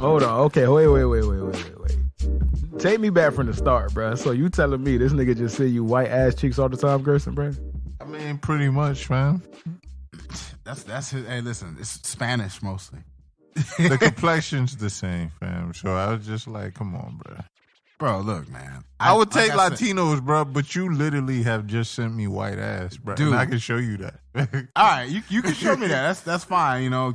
Hold on. Okay, wait. Take me back from the start, bro. So you telling me this nigga just see you white ass cheeks all the time, Gerson, bro? I mean, pretty much, man. That's his. Hey, listen, it's Spanish mostly. The complexion's the same, fam. So I was just like, come on, bro. Bro, look, man. I would take Latinos, bro, but you literally have just sent me white ass, bro. Dude. And I can show you that. All right, you can show me that. That's fine, you know,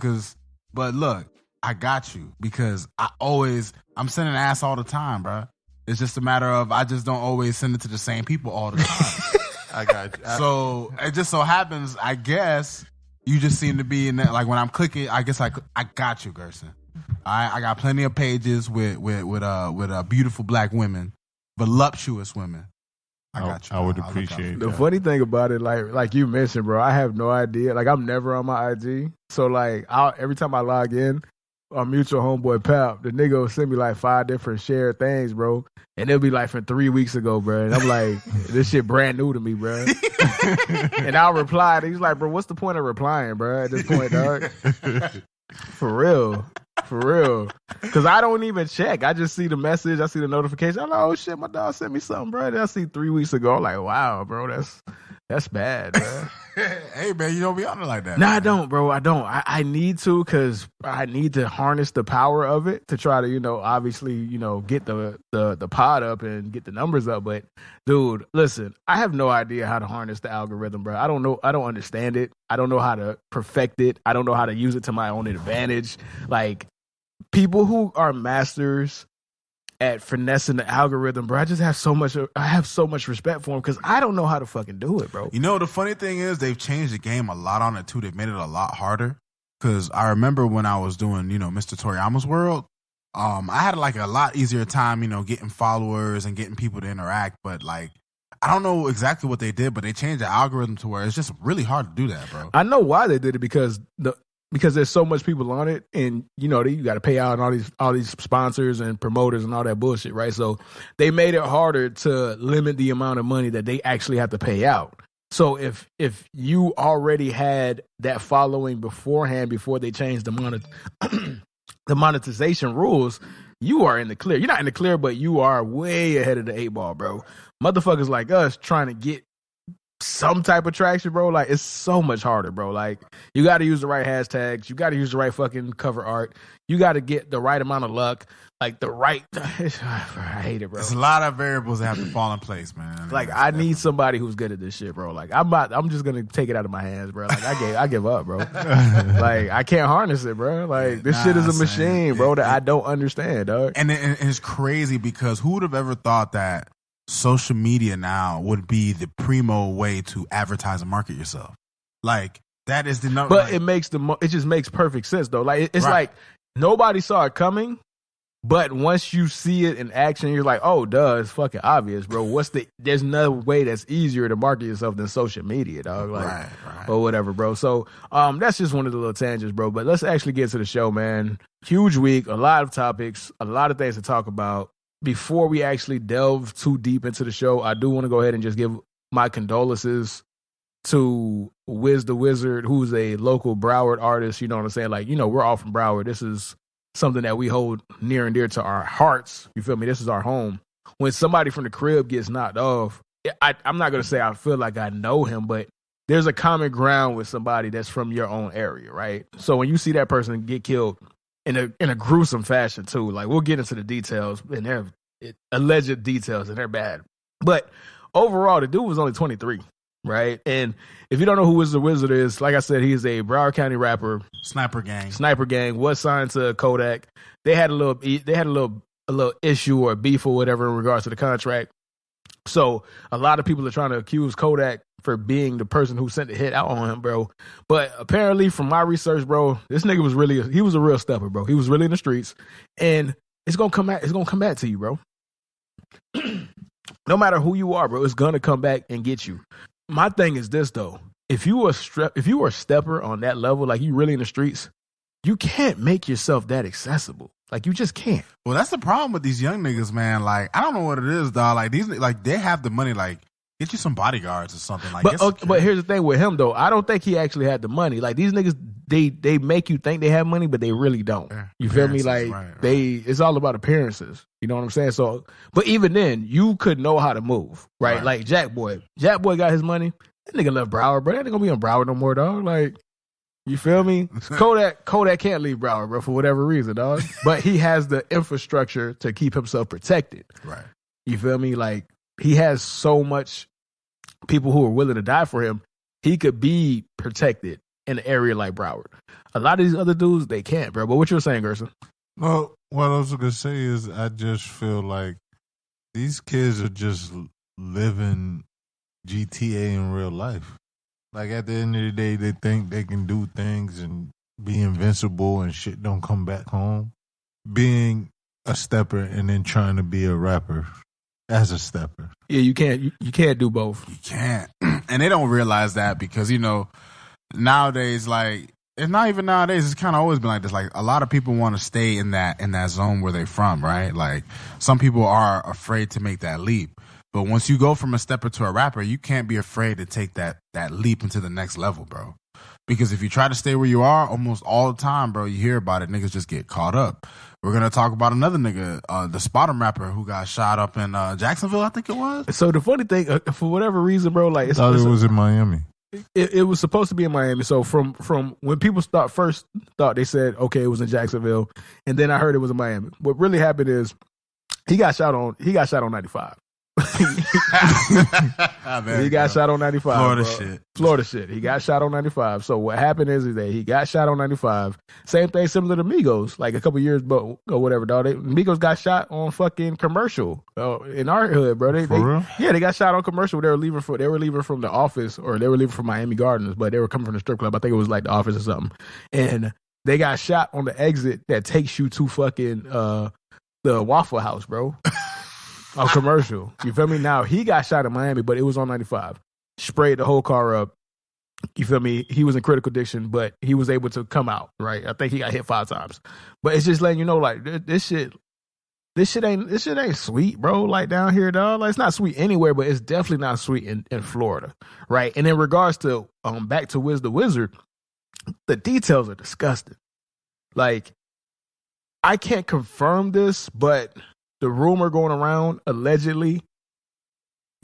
but look, I got you because I'm sending ass all the time, bro. It's just a matter of I just don't always send it to the same people all the time. I got you. So it just so happens, I guess, you just seem to be in that, like when I'm clicking, I guess I got you, Gerson. I got plenty of pages with beautiful black women, voluptuous women. I got you. I would appreciate that. The funny thing about it, like you mentioned, bro, I have no idea. Like I'm never on my IG, so like every time I log in, our mutual homeboy Pap, the nigga will send me like 5 different shared things, bro, and it'll be like from 3 weeks ago, bro. And I'm like, this shit brand new to me, bro. And I'll reply, and he's like, bro, what's the point of replying, bro? At this point, dog. For real. Because I don't even check. I just see the message. I see the notification. I'm like, oh, shit, my dog sent me something, bro. And I see 3 weeks ago. I'm like, wow, bro, that's bad, bro. Hey, man, you don't be on it like that. No, man. I don't, bro. I don't. I need to because I need to harness the power of it to try to, obviously, get the pod up and get the numbers up. But, dude, listen, I have no idea how to harness the algorithm, bro. I don't know. I don't understand it. I don't know how to perfect it. I don't know how to use it to my own advantage. Like, people who are masters at finessing the algorithm, bro, I have so much respect for them because I don't know how to fucking do it, bro. You know, the funny thing is they've changed the game a lot on it too. They've made it a lot harder because I remember when I was doing, Mr. Toriyama's World, I had like a lot easier time, getting followers and getting people to interact. But like, I don't know exactly what they did, but they changed the algorithm to where it's just really hard to do that, bro. I know why they did it because there's so much people on it, and you got to pay out and all these sponsors and promoters and all that bullshit, right? So they made it harder to limit the amount of money that they actually have to pay out. So if you already had that following beforehand, before they changed the monetization rules, you are in the clear. You're not in the clear, but you are way ahead of the 8 ball, bro. Motherfuckers like us trying to get some type of traction, bro, like it's so much harder, bro. Like you got to use the right hashtags, you got to use the right fucking cover art, you got to get the right amount of luck, like the right. I hate it, bro. There's a lot of variables that have to fall in place, man. Like I need somebody who's good at this shit, bro. Like I'm just gonna take it out of my hands, bro. Like I give up, bro. Like I can't harness it, bro. Like this shit is a machine, bro, that I don't understand, dog. And it's crazy because who would have ever thought that social media now would be the primo way to advertise and market yourself? Like that is the number. But it just makes perfect sense though. Like it's right. Like nobody saw it coming, but once you see it in action, you're like, oh, duh, it's fucking obvious, bro. There's no way that's easier to market yourself than social media, dog. Like, right. Or whatever, bro. So that's just one of the little tangents, bro. But let's actually get to the show, man. Huge week, a lot of topics, a lot of things to talk about. Before we actually delve too deep into the show, I do want to go ahead and just give my condolences to Wiz the Wizard, who's a local Broward artist. You know what I'm saying? Like, we're all from Broward. This is something that we hold near and dear to our hearts. You feel me? This is our home. When somebody from the crib gets knocked off, I'm not going to say I feel like I know him, but there's a common ground with somebody that's from your own area, right? So when you see that person get killed, in a gruesome fashion too. Like we'll get into the details and they're alleged details and they're bad. But overall, the dude was only 23, right? And if you don't know who Wiz the Wizard is, like I said, he's a Broward County rapper. Sniper Gang was signed to Kodak. They had a little issue or beef or whatever in regards to the contract. So a lot of people are trying to accuse Kodak for being the person who sent the hit out on him, bro. But apparently, from my research, bro, this nigga was a real stepper, bro. He was really in the streets, and it's gonna come back to you, bro. No matter who you are, bro, it's gonna come back and get you. My thing is this though: if you are a stepper on that level, like you really in the streets, you can't make yourself that accessible. Like you just can't. Well, that's the problem with these young niggas, man. Like I don't know what it is, dog. Like they have the money. Like Get you some bodyguards or something like that. But here's the thing with him though. I don't think he actually had the money. Like these niggas, they make you think they have money, but they really don't. You feel me? Like it's all about appearances. You know what I'm saying? So, but even then, you could know how to move, right? Like Jack Boy got his money. That nigga left Broward, bro. That ain't gonna be on Broward no more, dog. Like, you feel me? Kodak can't leave Broward, bro, for whatever reason, dog. But he has the infrastructure to keep himself protected. Right. You feel me? Like, he has so much people who are willing to die for him. He could be protected in an area like Broward. A lot of these other dudes, they can't, bro. But what you were saying, Gerson? Well, what I was gonna say is I just feel like these kids are just living GTA in real life. Like at the end of the day, they think they can do things and be invincible and shit don't come back home. Being a stepper and then trying to be a rapper as a stepper. Yeah, you can't do both. You can't. And they don't realize that because, you know, nowadays, like, it's not even nowadays, it's kind of always been like this. Like, a lot of people want to stay in that zone where they're from, right? Like, some people are afraid to make that leap. But once you go from a stepper to a rapper, you can't be afraid to take that leap into the next level, bro. Because if you try to stay where you are, almost all the time, bro, you hear about it, niggas just get caught up. We're going to talk about another nigga, the Spottum rapper who got shot up in Jacksonville, I think it was. So the funny thing, for whatever reason, bro, like... I thought it was in Miami. It was supposed to be in Miami. So from when people first thought, they said, okay, it was in Jacksonville. And then I heard it was in Miami. What really happened is he got shot on 95. He got shot on 95. Florida shit. He got shot on 95. So what happened is that he got shot on 95. Same thing similar to Migos, like a couple years ago or whatever, dog. Migos got shot on fucking commercial in our hood, bro. They got shot on commercial. They were leaving from the office, or they were leaving from Miami Gardens, but they were coming from the strip club. I think it was like the office or something. And they got shot on the exit that takes you to fucking the Waffle House, bro. A commercial. You feel me? Now, he got shot in Miami, but it was on 95. Sprayed the whole car up. You feel me? He was in critical condition, but he was able to come out, right? I think he got hit 5 times. But it's just letting you know, like, this shit ain't sweet, bro. Like, down here, dog. Like, it's not sweet anywhere, but it's definitely not sweet in Florida, right? And in regards to, back to Wiz the Wizard, the details are disgusting. Like, I can't confirm this, but... the rumor going around, allegedly,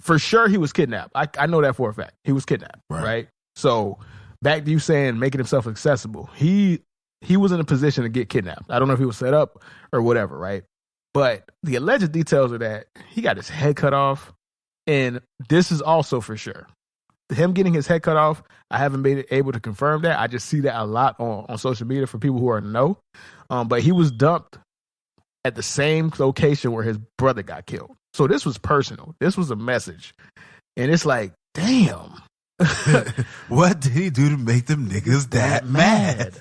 for sure he was kidnapped. I know that for a fact. He was kidnapped, right? So back to you saying making himself accessible. He was in a position to get kidnapped. I don't know if he was set up or whatever, right? But the alleged details are that he got his head cut off, and this is also for sure. Him getting his head cut off, I haven't been able to confirm that. I just see that a lot on social media for people who are in the know. But he was dumped at the same location where his brother got killed. So this was personal. This was a message. And it's like, damn. What did he do to make them niggas that mad?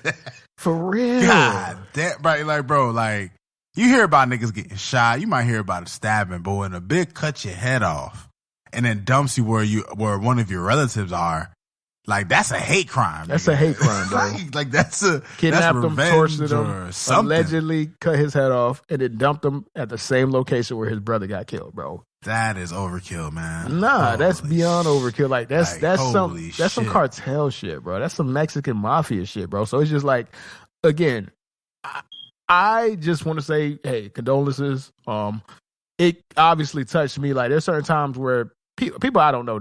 For real. God damn. Right, like, bro, like, you hear about niggas getting shot. You might hear about a stabbing, but when a bitch cuts your head off and then dumps you where one of your relatives are, like, that's a hate crime. That's a hate crime, bro. Like that's a kidnapped him, tortured him, allegedly cut his head off, and then dumped him at the same location where his brother got killed, bro. That is overkill, man. Nah, that's beyond overkill. Like that's some cartel shit, bro. That's some Mexican mafia shit, bro. So it's just like, again, I just want to say, hey, condolences. It obviously touched me. Like, there's certain times where people I don't know,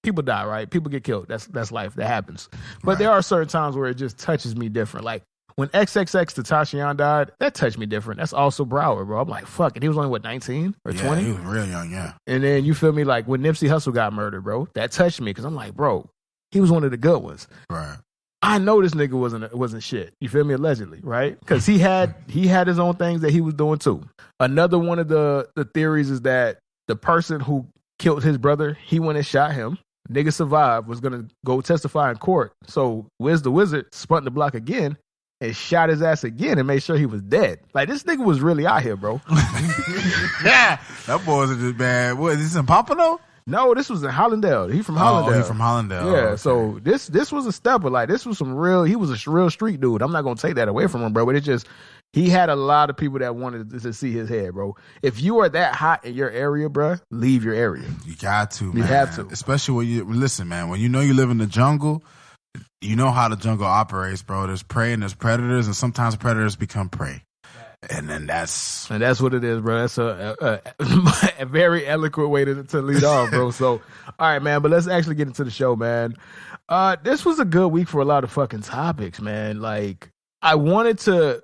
people die, right? People get killed. That's life. That happens. But there are certain times where it just touches me different. Like when XXXTentacion died, that touched me different. That's also Broward, bro. I'm like, fuck it. He was only 19 or 20. He was real young, yeah. And then you feel me, like when Nipsey Hussle got murdered, bro. That touched me because I'm like, bro, he was one of the good ones. Right. I know this nigga wasn't shit. You feel me? Allegedly, right? Because he had his own things that he was doing too. Another one of the theories is that the person who killed his brother, he went and shot him. Nigga survived, was gonna go testify in court. So Wiz the Wizard spun the block again and shot his ass again and made sure he was dead. Like, this nigga was really out here, bro. Yeah, that boy wasn't just bad. What is this in Pompano? No, this was in Hollandale. He from Hollandale. Oh, he from Hollandale. Yeah, okay. so this was a stepper. Like, this was some real, he was a real street dude. I'm not going to take that away from him, bro, but it just, he had a lot of people that wanted to see his head, bro. If you are that hot in your area, bro, leave your area. You got to, man. You have to. Especially when listen, man, when you know you live in the jungle, you know how the jungle operates, bro. There's prey and there's predators, and sometimes predators become prey. And then that's what it is, bro. That's a very eloquent way to lead off, bro. So, all right, man, but let's actually get into the show, man. This was a good week for a lot of fucking topics, man. Like, I wanted to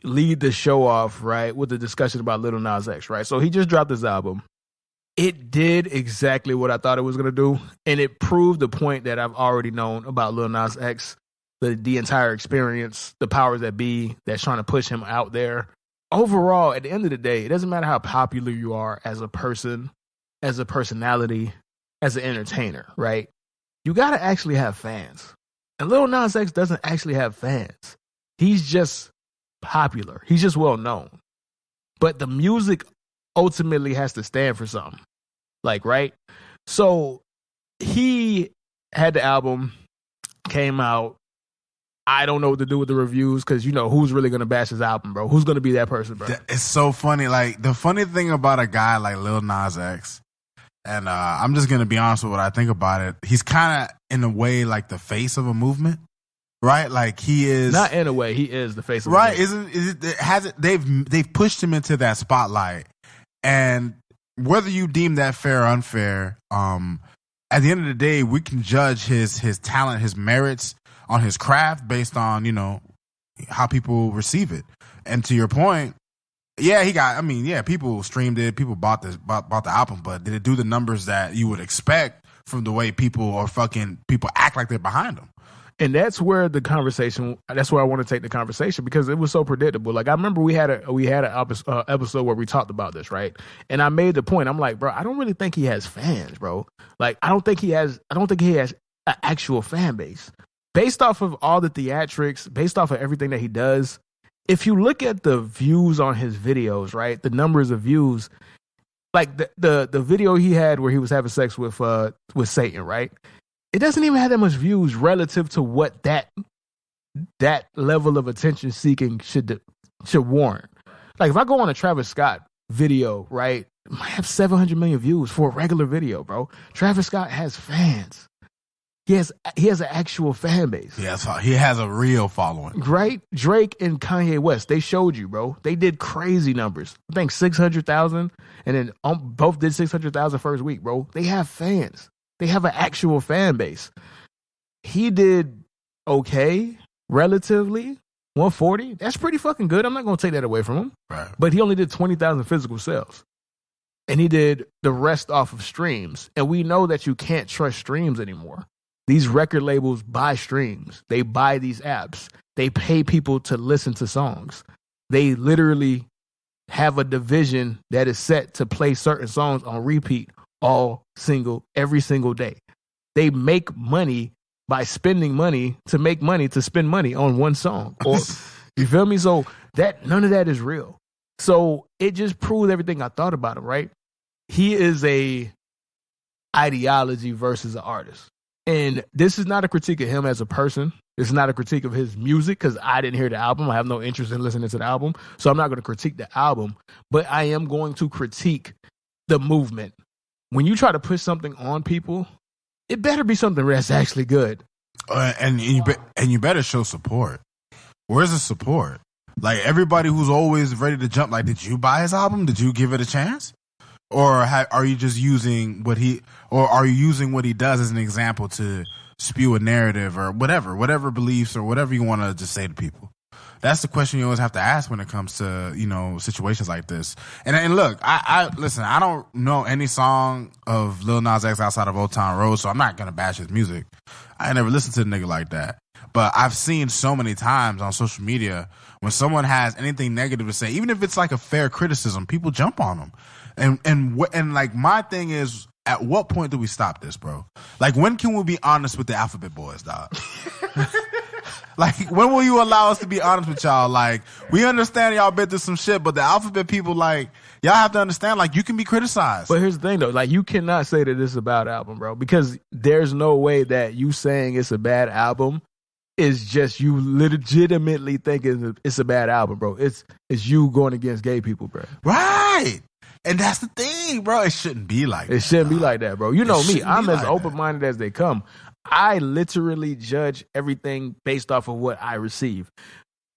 lead the show off, right, with the discussion about Lil Nas X, right? So he just dropped his album. It did exactly what I thought it was going to do, and it proved the point that I've already known about Lil Nas X, the entire experience, the powers that be that's trying to push him out there. Overall, at the end of the day, it doesn't matter how popular you are as a person, as a personality, as an entertainer, right? You got to actually have fans. And Lil Nas X doesn't actually have fans. He's just popular. He's just well known. But the music ultimately has to stand for something. Like, right? So he had the album, came out. I don't know what to do with the reviews because, you know, who's really going to bash his album, bro? Who's going to be that person, bro? It's so funny. Like, the funny thing about a guy like Lil Nas X, and I'm just going to be honest with what I think about it. He's kind of, in a way, like the face of a movement. Right, like he is not in a way. He is the face of right. The They've pushed him into that spotlight, and whether you deem that fair or unfair, at the end of the day, we can judge his talent, his merits on his craft based on, you know, how people receive it. And to your point, yeah, people streamed it, people bought the album, but did it do the numbers that you would expect from the way people act like they're behind them? And that's where I want to take the conversation, because it was so predictable. Like, I remember we had an episode where we talked about this, right? And I made the point. I'm like, bro, I don't really think he has fans, bro. Like, I don't think he has an actual fan base. Based off of all the theatrics, based off of everything that he does, if you look at the views on his videos, right? The numbers of views, like the video he had where he was having sex with Satan, right? It doesn't even have that much views relative to what that level of attention seeking should warrant. Like, if I go on a Travis Scott video, right, it might have 700 million views for a regular video, bro. Travis Scott has fans. He has an actual fan base. Yes, he has a real following. Right? Drake and Kanye West, they showed you, bro. They did crazy numbers. I think 600,000, and then both did 600,000 first week, bro. They have fans. They have an actual fan base. He did okay, relatively. 140. That's pretty fucking good. I'm not going to take that away from him. Right. But he only did 20,000 physical sales. And he did the rest off of streams. And we know that you can't trust streams anymore. These record labels buy streams. They buy these apps. They pay people to listen to songs. They literally have a division that is set to play certain songs on repeat every single day. They make money by spending money to make money to spend money on one song. Or, you feel me? So none of that is real. So it just proved everything I thought about him, right? He is a ideology versus an artist. And this is not a critique of him as a person. This is not a critique of his music, because I didn't hear the album. I have no interest in listening to the album. So I'm not going to critique the album. But I am going to critique the movement. When you try to push something on people, it better be something that's actually good. And you better show support. Where's the support? Like, everybody who's always ready to jump, like, did you buy his album? Did you give it a chance? Or are you just using what he does as an example to spew a narrative or whatever beliefs or whatever you want to just say to people? That's the question you always have to ask when it comes to, you know, situations like this. And look, I listen, I don't know any song of Lil Nas X outside of Old Town Road, so I'm not going to bash his music. I never listened to the nigga like that. But I've seen so many times on social media when someone has anything negative to say, even if it's like a fair criticism, people jump on them. And like, my thing is, at what point do we stop this, bro? Like, when can we be honest with the Alphabet Boys, dog? Like, when will you allow us to be honest with y'all? Like, we understand y'all been through some shit, but the Alphabet people, like, y'all have to understand, like, you can be criticized. But here's the thing, though. Like, you cannot say that it's a bad album, bro, because there's no way that you saying it's a bad album is just you legitimately thinking it's a bad album, bro. It's you going against gay people, bro. Right. And that's the thing, bro. It shouldn't be like that. It shouldn't be like that, bro. You know me. I'm as like open-minded as they come. I literally judge everything based off of what I receive.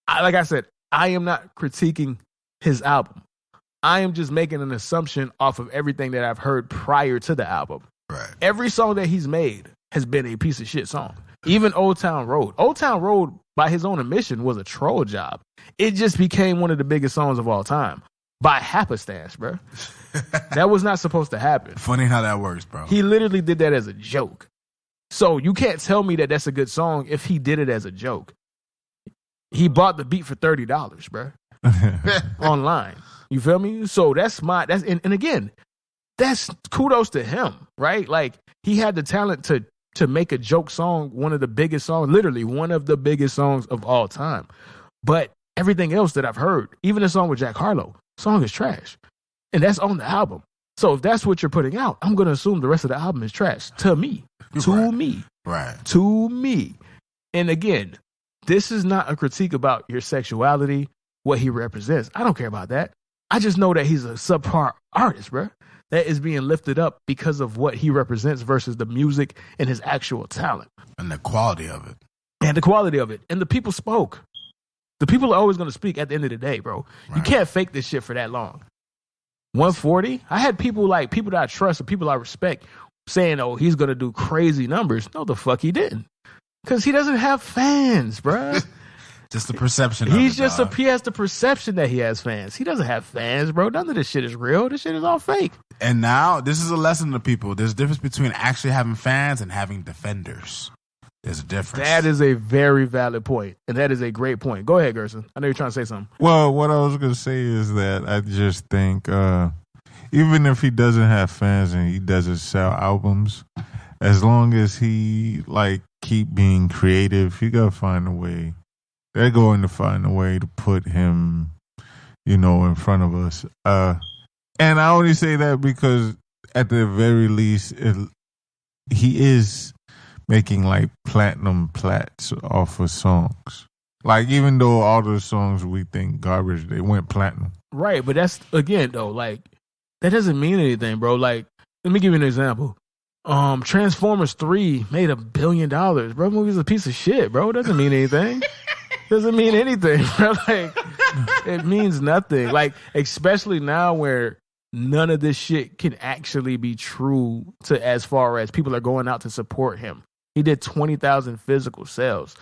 Like I said, I am not critiquing his album. I am just making an assumption off of everything that I've heard prior to the album. Right. Every song that he's made has been a piece of shit song. Even Old Town Road. Old Town Road, by his own admission, was a troll job. It just became one of the biggest songs of all time. By happenstance, bro. That was not supposed to happen. Funny how that works, bro. He literally did that as a joke. So you can't tell me that that's a good song if he did it as a joke. He bought the beat for $30, bro. Online. You feel me? So and again, that's kudos to him, right? Like, he had the talent to make a joke song one of the biggest songs, literally one of the biggest songs of all time. But everything else that I've heard, even the song with Jack Harlow, song is trash. And that's on the album. So if that's what you're putting out, I'm going to assume the rest of the album is trash. To me. Right. To me. And again, this is not a critique about your sexuality, what he represents. I don't care about that. I just know that he's a subpar artist, bro. That is being lifted up because of what he represents versus the music and his actual talent. And the quality of it. And the people spoke. The people are always going to speak at the end of the day, bro. Right. You can't fake this shit for that long. 140? I had people that I trust and people I respect saying, oh, he's going to do crazy numbers. No, the fuck he didn't. Because he doesn't have fans, bro. Just the perception of it, he has the perception that he has fans. He doesn't have fans, bro. None of this shit is real. This shit is all fake. And now, this is a lesson to people. There's a difference between actually having fans and having defenders. There's a difference. That is a very valid point. And that is a great point. Go ahead, Gerson. I know you're trying to say something. Well, what I was going to say is that I just think even if he doesn't have fans and he doesn't sell albums, as long as he keep being creative, he got to find a way. They're going to find a way to put him, in front of us. And I only say that because at the very least, he is making platinum plats off of songs. Even though all the songs we think garbage, they went platinum. Right, but that's, again, though, that doesn't mean anything, bro. Let me give you an example. Transformers 3 made $1 billion, bro. The movie's a piece of shit, bro. It doesn't mean anything. Doesn't mean anything, bro. It means nothing. Especially now where none of this shit can actually be true to as far as people are going out to support him. He did 20,000 physical sales.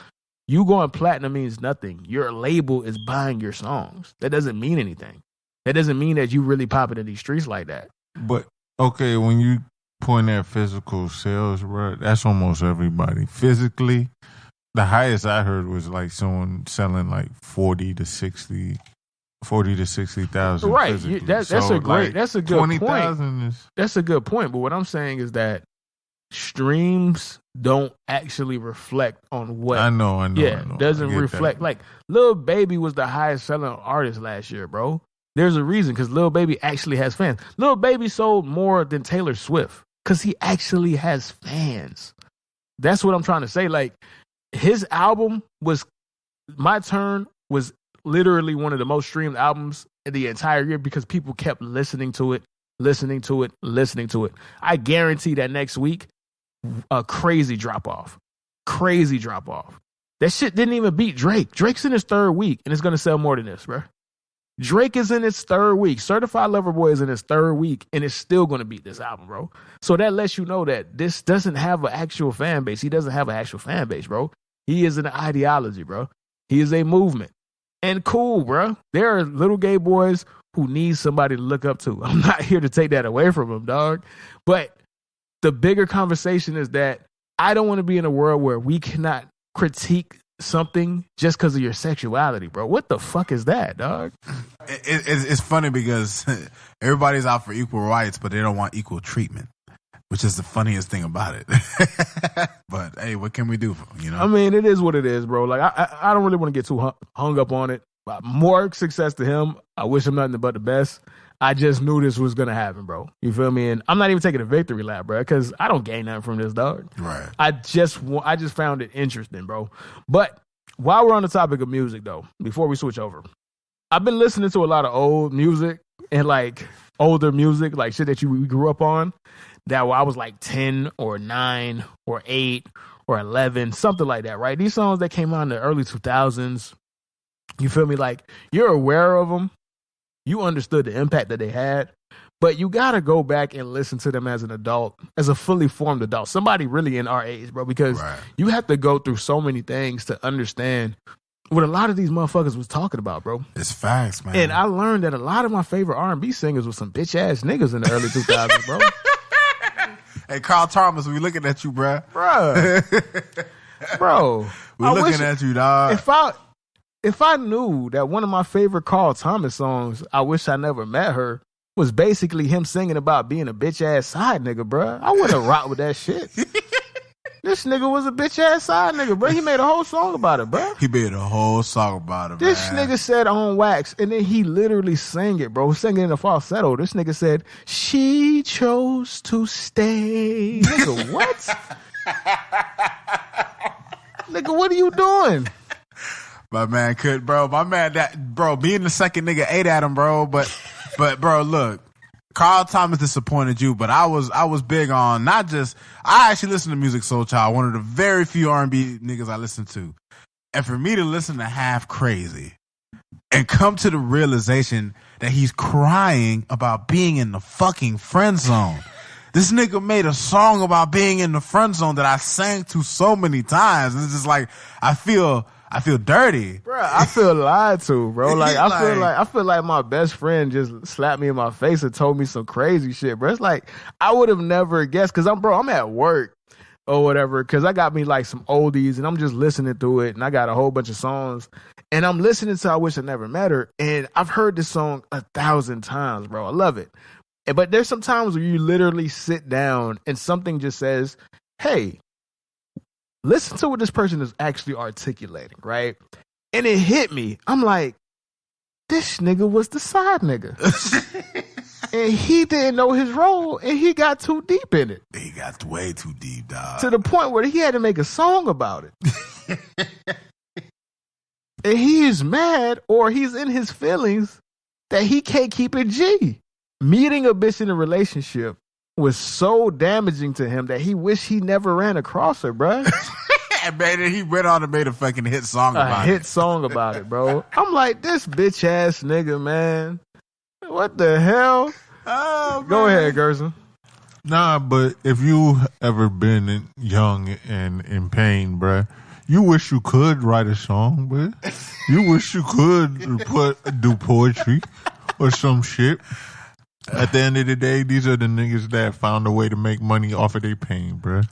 You going platinum means nothing. Your label is buying your songs. That doesn't mean anything. That doesn't mean that you really popping in these streets like that. But, okay, when you point at physical sales, bro, that's almost everybody. Physically, the highest I heard was someone selling 40 to 60,000. Right. That's a good point. That's a good point. But what I'm saying is that streams don't actually reflect on what I know. Yeah, doesn't reflect. Lil Baby was the highest selling artist last year, bro. There's a reason, because Lil Baby actually has fans. Lil Baby sold more than Taylor Swift because he actually has fans. That's what I'm trying to say. His album was My Turn was literally one of the most streamed albums in the entire year because people kept listening to it. I guarantee that next week, a crazy drop off. That shit didn't even beat Drake. Drake's in his third week and it's going to sell more than this, bro. Drake is in his third week. Certified Lover Boy is in his third week and it's still going to beat this album, bro. So that lets you know that this doesn't have an actual fan base. He doesn't have an actual fan base, bro. He is an ideology, bro. He is a movement. And cool, bro. There are little gay boys who need somebody to look up to. I'm not here to take that away from them, dog. But the bigger conversation is that I don't want to be in a world where we cannot critique something just because of your sexuality, bro. What the fuck is that, dog? It's funny because everybody's out for equal rights, but they don't want equal treatment, which is the funniest thing about it. But hey, what can we do? I mean, it is what it is, bro. I don't really want to get too hung up on it. More success to him. I wish him nothing but the best. I just knew this was gonna happen, bro. You feel me? And I'm not even taking a victory lap, bro, because I don't gain nothing from this, dog. Right. I just found it interesting, bro. But while we're on the topic of music, though, before we switch over, I've been listening to a lot of old music and like older music, like shit that we grew up on. That I was like 10 or 9 or 8 or 11, something like that, right? These songs that came out in the early 2000s, you feel me? Like, you're aware of them. You understood the impact that they had. But you got to go back and listen to them as an adult, as a fully formed adult. Somebody really in our age, bro, because you have to go through so many things to understand what a lot of these motherfuckers was talking about, bro. It's facts, man. And I learned that a lot of my favorite R&B singers were some bitch-ass niggas in the early 2000s, bro. Hey, Carl Thomas, we looking at you, bruh. Bro. We looking at you, dog. If I knew that one of my favorite Carl Thomas songs, I Wish I Never Met Her, was basically him singing about being a bitch-ass side nigga, bro, I wouldn't have rocked with that shit. This nigga was a bitch-ass side nigga, bro. He made a whole song about it, bro. He made a whole song about it, This nigga said on wax, and then he literally sang it, bro. Singing in a falsetto. This nigga said, she chose to stay. Nigga, what? Nigga, what are you doing? My man could, bro. Being the second nigga ate at him, bro. But bro, look. Carl Thomas disappointed you, but I was big on I actually listened to Music Soul Child, one of the very few R&B niggas I listen to. And for me to listen to Half Crazy and come to the realization that he's crying about being in the fucking friend zone. This nigga made a song about being in the friend zone that I sang to so many times. It's just like, I feel dirty, bro. I feel lied to, bro. Like I feel like my best friend just slapped me in my face and told me some crazy shit, bro. It's like I would have never guessed because I'm at work or whatever because I got me like some oldies and I'm just listening through it and I got a whole bunch of songs and I'm listening to I Wish I Never Met Her and I've heard this song 1,000 times, bro. I love it, but there's some times where you literally sit down and something just says, "Hey, listen to what this person is actually articulating," right? And it hit me. I'm like, this nigga was the side nigga. And he didn't know his role, and he got too deep in it. He got way too deep, dog. To the point where he had to make a song about it. And he is mad, or he's in his feelings, that he can't keep it G. Meeting a bitch in a relationship was so damaging to him that he wished he never ran across her, bro. And man, he went on and made a fucking hit song about it. A hit song about it, bro. I'm like, this bitch ass nigga, man. What the hell? Oh, go ahead, Gerson. Nah, but if you ever been young and in pain, bruh, you wish you could write a song, but you wish you could do poetry or some shit. At the end of the day, these are the niggas that found a way to make money off of their pain, bruh.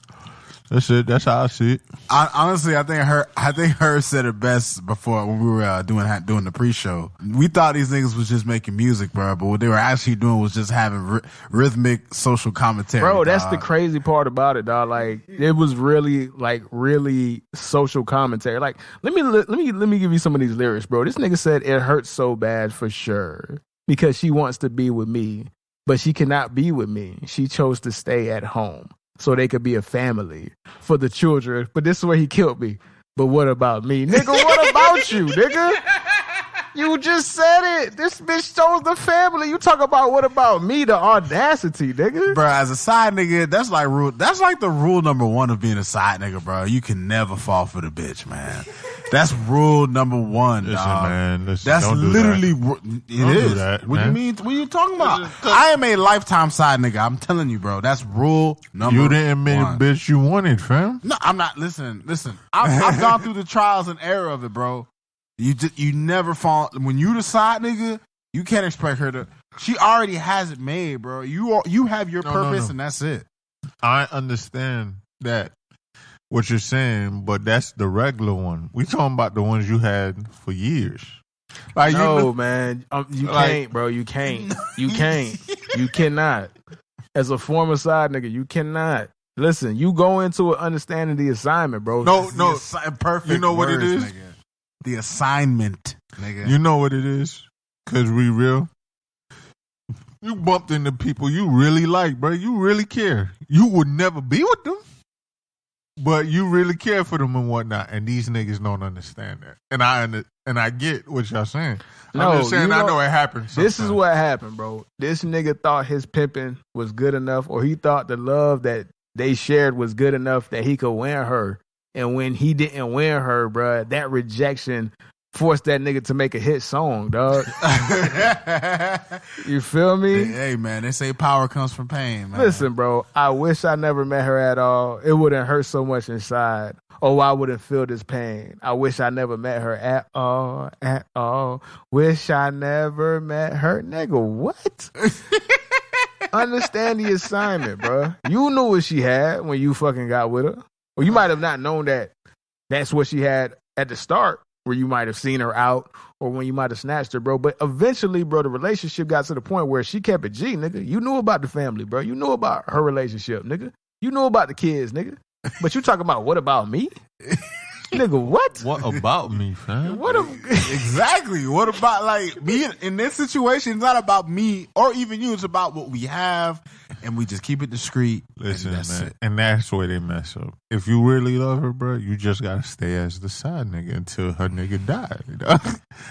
That's it. That's how I see it. Honestly, I think her said it best before when we were doing the pre-show. We thought these niggas was just making music, bro, but what they were actually doing was just having rhythmic social commentary. Bro, that's the crazy part about it, dog. Like, it was really social commentary. Like, let me give you some of these lyrics, bro. This nigga said it hurts so bad for sure because she wants to be with me, but she cannot be with me. She chose to stay at home so they could be a family for the children. But this is where he killed me. But what about me? Nigga, what about you, nigga? You just said it. This bitch chose the family. You talk about what about me? The audacity, nigga. Bro, as a side nigga, that's like the rule number one of being a side nigga, bro. You can never fall for the bitch, man. That's rule number one, listen, dog. Man, listen, that's literally it is. That, what do you mean? What are you talking about? I am a lifetime side nigga. I'm telling you, bro. That's rule number one. You didn't make a bitch you wanted, fam. No, I'm not. Listen. I've gone through the trials and error of it, bro. You never fall when you the side nigga. You can't expect her to. She already has it made, bro. You have your purpose, and that's it. I understand that. What you're saying, but that's the regular one. We talking about the ones you had for years. Like, no, man, you can't, bro. You can't. You can't. You cannot. As a former side nigga, you cannot. Listen, you go into it understanding the assignment, bro. No, perfect. You know what words, it is? Nigga. The assignment, nigga. You know what it is? Because we real. You bumped into people you really like, bro. You really care. You would never be with them, but you really care for them and whatnot. And these niggas don't understand that. And I get what y'all saying. No, I'm just saying, I know it happens. This is what happened, bro. This nigga thought his pimping was good enough, or he thought the love that they shared was good enough that he could win her. And when he didn't win her, bro, that rejection forced that nigga to make a hit song, dog. You feel me? Hey, man, they say power comes from pain, man. Listen, bro, I wish I never met her at all. It wouldn't hurt so much inside. Oh, I wouldn't feel this pain. I wish I never met her at all, at all. Wish I never met her. Nigga, what? Understand the assignment, bro. You knew what she had when you fucking got with her. Or you might have not known that that's what she had at the start, where you might have seen her out or when you might have snatched her, bro. But eventually, bro, the relationship got to the point where she kept it G, nigga. You knew about the family, bro. You knew about her relationship, nigga. You knew about the kids, nigga. But you talking about what about me? Nigga, what? What about me, fam? Exactly. What about, like, me in this situation? It's not about me or even you. It's about what we have, and we just keep it discreet. Listen, and that's man, it. and that's where they mess up. If you really love her, bro, you just gotta stay as the side nigga until her nigga die. You know?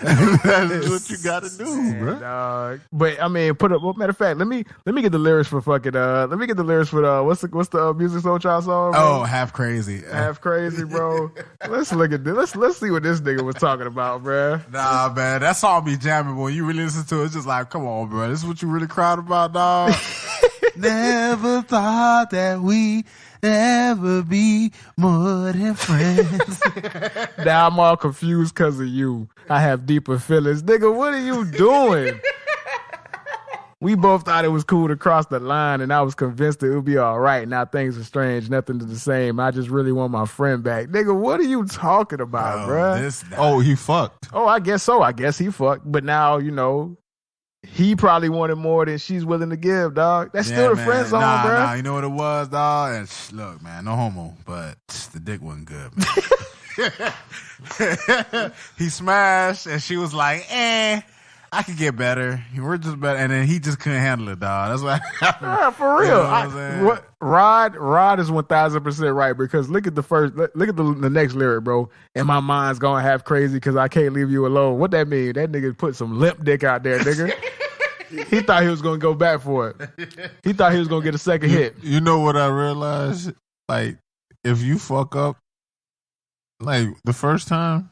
That's what you gotta do, bro. Dog. But I mean, matter of fact, let me get the lyrics for fucking let me get the lyrics for what's the Music Soul Child song? Bro? Oh, Half Crazy. Half Crazy, bro. Let's look at this. Let's see what this nigga was talking about, bro. Nah, man, that song be jamming. When you really listen to it, it's just like, come on, bro. This is what you really cried about, dog. Never thought that we ever be more than friends. Now I'm all confused because of you. I have deeper feelings. Nigga, what are you doing? We both thought it was cool to cross the line, and I was convinced that it would be all right. Now things are strange. Nothing is the same. I just really want my friend back. Nigga, what are you talking about, bruh? Oh, he fucked. Oh, I guess so. I guess he fucked. But now, you know, he probably wanted more than she's willing to give, dog. That's still the friend zone, bruh. Nah, you know what it was, dog? And look, man, no homo, but the dick wasn't good, man. He smashed, and she was like, I could get better. We're just better. And then he just couldn't handle it, dog. That's what happened. Yeah, for real. You know Rod is 1,000% right, because look at the next lyric, bro. And my mind's going half crazy because I can't leave you alone. What that mean? That nigga put some limp dick out there, nigga. He thought he was going to go back for it. He thought he was going to get a second hit. You know what I realized? Like, if you fuck up, like, the first time,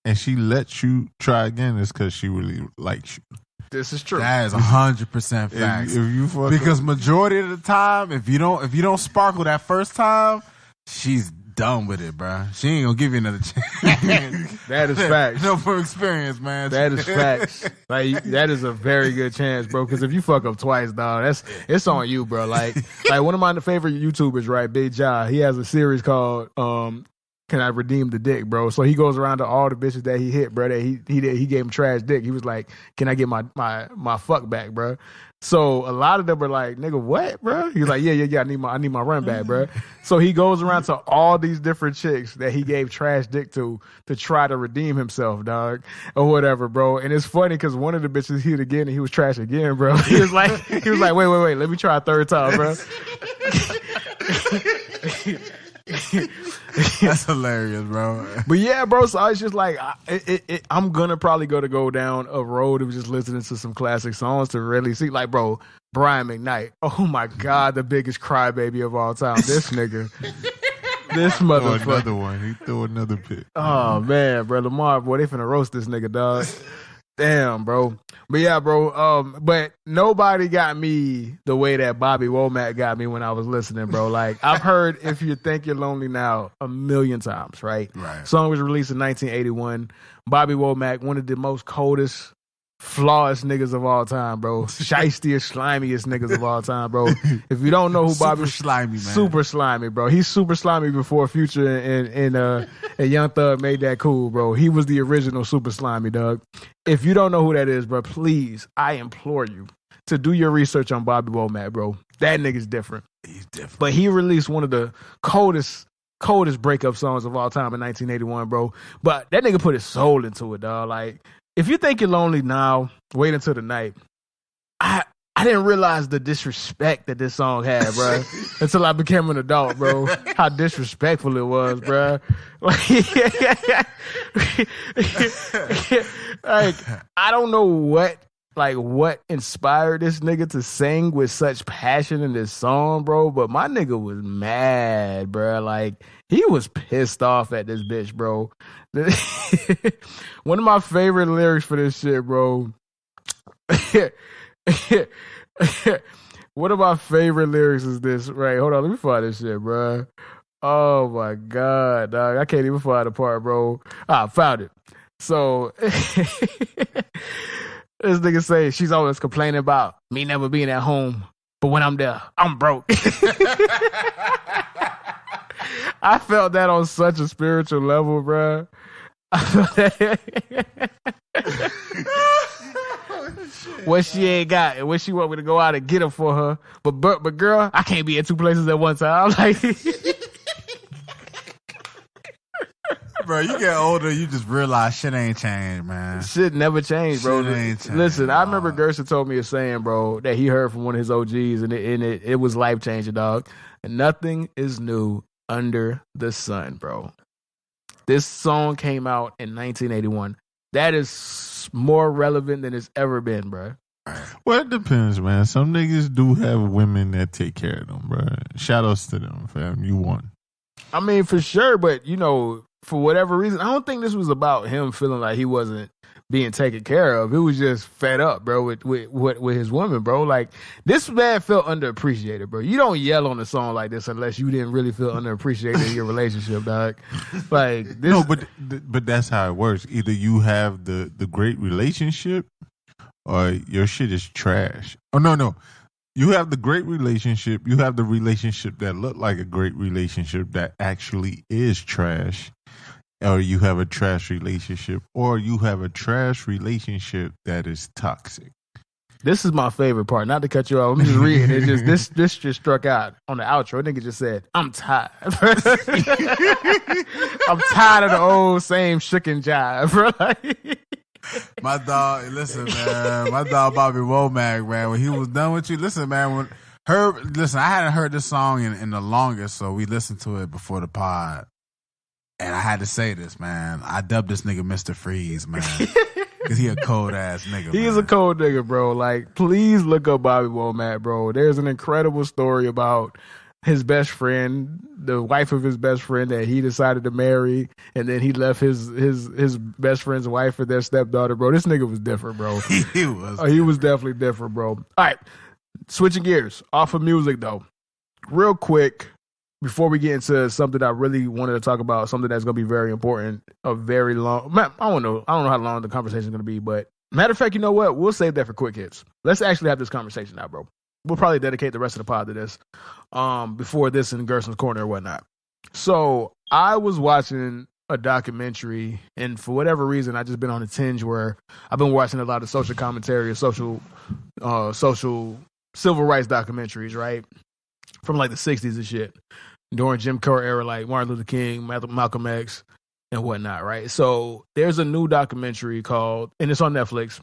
and she lets you try again, is because she really likes you. This is true. That is 100% facts. If you fuck because up, majority of the time, if you don't sparkle that first time, she's done with it, bro. She ain't gonna give you another chance. That is facts. No, from experience, man. That is facts. Like, that is a very good chance, bro. Because if you fuck up twice, dog, it's on you, bro. Like one of my favorite YouTubers, right, Big Ja. He has a series called Can I Redeem the Dick, bro? So he goes around to all the bitches that he hit, bro. That he gave him trash dick. He was like, "Can I get my fuck back, bro?" So a lot of them were like, "Nigga, what, bro?" He's like, "Yeah. I need my run back, bro." So he goes around to all these different chicks that he gave trash dick to try to redeem himself, dog, or whatever, bro. And it's funny because one of the bitches hit again and he was trash again, bro. He was like, wait, let me try a third time, bro. That's hilarious, bro. But yeah, bro, so I was just like, I'm gonna probably go down a road of just listening to some classic songs to really see, like, bro, Brian McKnight. Oh my God, the biggest crybaby of all time. This nigga. This motherfucker. Another one. He threw another pick. Oh man, bro, Lamar, boy, they finna roast this nigga, dog. Damn, bro. But yeah, bro. But nobody got me the way that Bobby Womack got me when I was listening, bro. Like, I've heard "If You Think You're Lonely Now" a million times, right? Right. Song was released in 1981. Bobby Womack, one of the most coldest, flawless niggas of all time, bro. Shystiest, slimiest niggas of all time, bro. If you don't know who Bobby, super slimy, man. Super slimy, bro. He's super slimy before Future and Young Thug made that cool, bro. He was the original super slimy, dog. If you don't know who that is, bro, please, I implore you to do your research on Bobby Womack, bro. That nigga's different. He's different. But he released one of the coldest breakup songs of all time in 1981, bro. But that nigga put his soul into it, dog. Like, if you think you're lonely now, wait until the night. I didn't realize the disrespect that this song had, bro, until I became an adult, bro. How disrespectful it was, bro. Like, I don't know what inspired this nigga to sing with such passion in this song, bro. But my nigga was mad, bro. Like, he was pissed off at this bitch, bro. One of my favorite lyrics for this shit, bro. One of my favorite lyrics is this, right? Hold on, let me find this shit, bro. Oh my god, dog. I can't even find the part, bro. I found it. So this nigga say she's always complaining about me never being at home, but when I'm there, I'm broke. I felt that on such a spiritual level, bro. What she ain't got and what she want me to go out and get her for her. But girl, I can't be at two places at one time. Like, bro, you get older, you just realize shit ain't changed, man. Shit never changed, bro. Shit ain't changed, Listen, I remember Gerson told me a saying, bro, that he heard from one of his OGs, and it was life changing, dog. And nothing is new under the sun, bro. This song came out in 1981. That is more relevant than it's ever been, bro. Well, it depends, man. Some niggas do have women that take care of them, bro. Shout outs to them, fam. You won. I mean, for sure, but, you know, for whatever reason, I don't think this was about him feeling like he wasn't being taken care of. It was just fed up, bro, with his woman, bro. Like, this man felt underappreciated, bro. You don't yell on a song like this unless you didn't really feel underappreciated in your relationship, dog. Like, this. No, but that's how it works. Either you have the great relationship or your shit is trash. Oh, no. You have the great relationship. You have the relationship that looked like a great relationship that actually is trash. Or you have a trash relationship. Or you have a trash relationship that is toxic. This is my favorite part. Not to cut you off. I'm just reading. It just this just struck out on the outro. Nigga just said, "I'm tired." I'm tired of the old same shook and jive, bro. My dog, listen, man. My dog Bobby Womack, man. When he was done with you, listen, man. Listen, I hadn't heard this song in the longest, so we listened to it before the pod. And I had to say this, man. I dubbed this nigga Mr. Freeze, man. Because he a cold-ass nigga, He is a cold nigga, bro. Like, please look up Bobby Womack, bro. There's an incredible story about his best friend, the wife of his best friend that he decided to marry, and then he left his best friend's wife for their stepdaughter, bro. This nigga was different, bro. He was. He was definitely different, bro. All right, switching gears. Off of music, though. Real quick, before we get into something I really wanted to talk about, something that's going to be very important, a very long, I don't know how long the conversation is going to be, but matter of fact, you know what? We'll save that for quick hits. Let's actually have this conversation now, bro. We'll probably dedicate the rest of the pod to this before this in Gerson's Corner or whatnot. So I was watching a documentary, and for whatever reason, I just been on a tinge where I've been watching a lot of social commentary, social civil rights documentaries, right? From like the 60s and shit. During Jim Crow era, like Martin Luther King, Malcolm X, and whatnot, right? So there's a new documentary called, and it's on Netflix,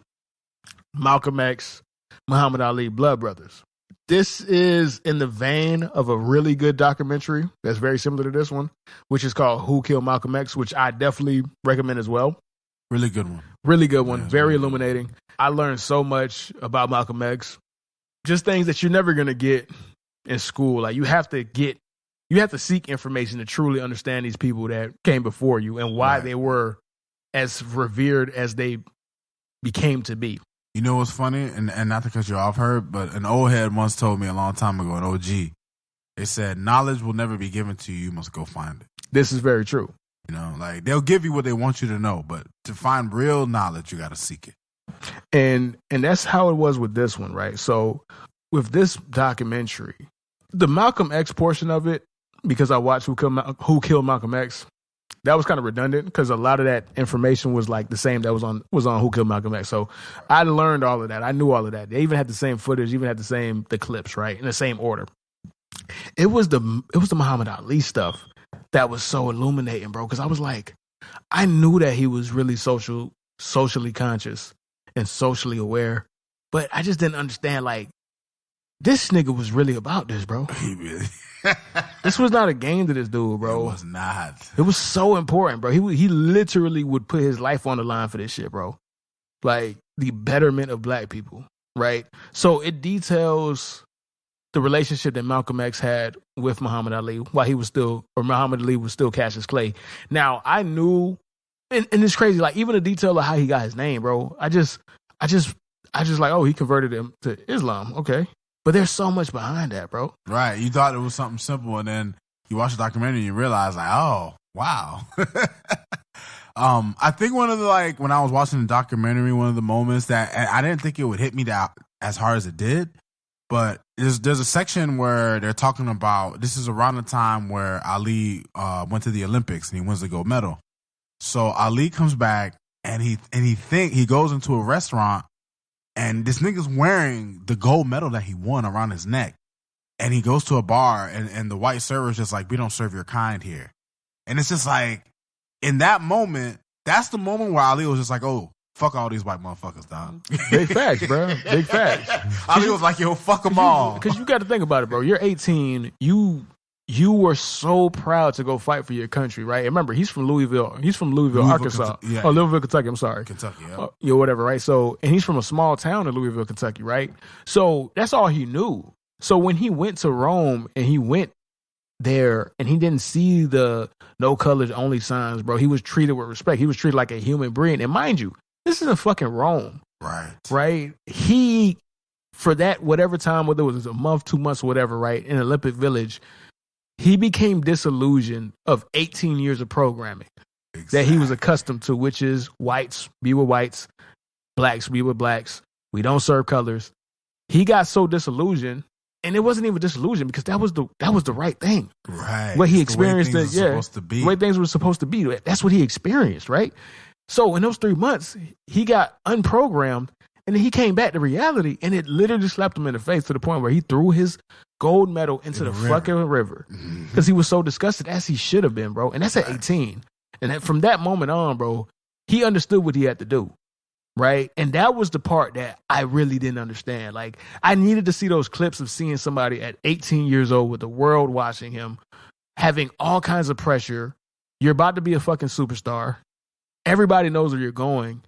Malcolm X, Muhammad Ali, Blood Brothers. This is in the vein of a really good documentary that's very similar to this one, which is called Who Killed Malcolm X, which I definitely recommend as well. Really good one. Really good one. Yeah, very really illuminating. I learned so much about Malcolm X. Just things that you're never going to get in school. Like, you have to seek information to truly understand these people that came before you and why they were as revered as they became to be. You know what's funny? And not to cut you off, Herb, but an old head once told me a long time ago, an OG, they said, knowledge will never be given to you. You must go find it. This is very true. You know, like, they'll give you what they want you to know, but to find real knowledge, you got to seek it. And that's how it was with this one, right? So with this documentary, the Malcolm X portion of it, because I watched Who Killed Malcolm X, that was kind of redundant because a lot of that information was like the same that was on Who Killed Malcolm X. So I learned all of that. I knew all of that. They even had the same footage, even had the clips, right, in the same order. It was the Muhammad Ali stuff that was so illuminating, bro. Because I was like, I knew that he was really socially conscious and socially aware, but I just didn't understand like this nigga was really about this, bro. He really. This was not a game to this dude, bro. It was not. It was so important, bro. He literally would put his life on the line for this shit, bro. Like the betterment of black people, right? So it details the relationship that Malcolm X had with Muhammad Ali while Muhammad Ali was still Cassius Clay. Now I knew, and it's crazy, like even the detail of how he got his name, bro. I just like, oh, he converted him to Islam, okay. But there's so much behind that, bro. Right. You thought it was something simple, and then you watch the documentary and you realize, like, oh, wow. I think one of the, like, when I was watching the documentary, one of the moments that I didn't think it would hit me that as hard as it did, but there's a section where they're talking about, this is around the time where Ali went to the Olympics and he wins the gold medal. So Ali comes back and he goes into a restaurant. And this nigga's wearing the gold medal that he won around his neck. And he goes to a bar, and the white server's just like, we don't serve your kind here. And it's just like, in that moment, that's the moment where Ali was just like, oh, fuck all these white motherfuckers, dog. Big facts, bro. Big facts. Ali was like, yo, fuck them all. Because you got to think about it, bro. You're 18. You were so proud to go fight for your country, right? Remember, he's from Louisville. He's from Louisville, Arkansas. Yeah. Oh, Louisville, Kentucky. I'm sorry. Kentucky, yeah. Whatever, right? So, and he's from a small town in Louisville, Kentucky, right? So that's all he knew. So when he went to Rome and he went there and he didn't see the no colors only signs, bro, he was treated with respect. He was treated like a human being. And mind you, this isn't fucking Rome. Right. Right? He, for that, whatever time, whether it was a month, 2 months, whatever, right, in Olympic Village, he became disillusioned of 18 years of programming that he was accustomed to, which is whites be with whites, blacks be with blacks. We don't serve colors. He got so disillusioned, and it wasn't even disillusion because that was the right thing. Right. What he experienced, the way things were supposed to be. That's what he experienced, right? So in those 3 months, he got unprogrammed, and then he came back to reality, and it literally slapped him in the face to the point where he threw his gold medal into the fucking river because he was so disgusted, as he should have been, bro. And that's at 18. And from that moment on, bro, he understood what he had to do, right? And that was the part that I really didn't understand. Like, I needed to see those clips of seeing somebody at 18 years old with the world watching him, having all kinds of pressure. You're about to be a fucking superstar. Everybody knows where you're going.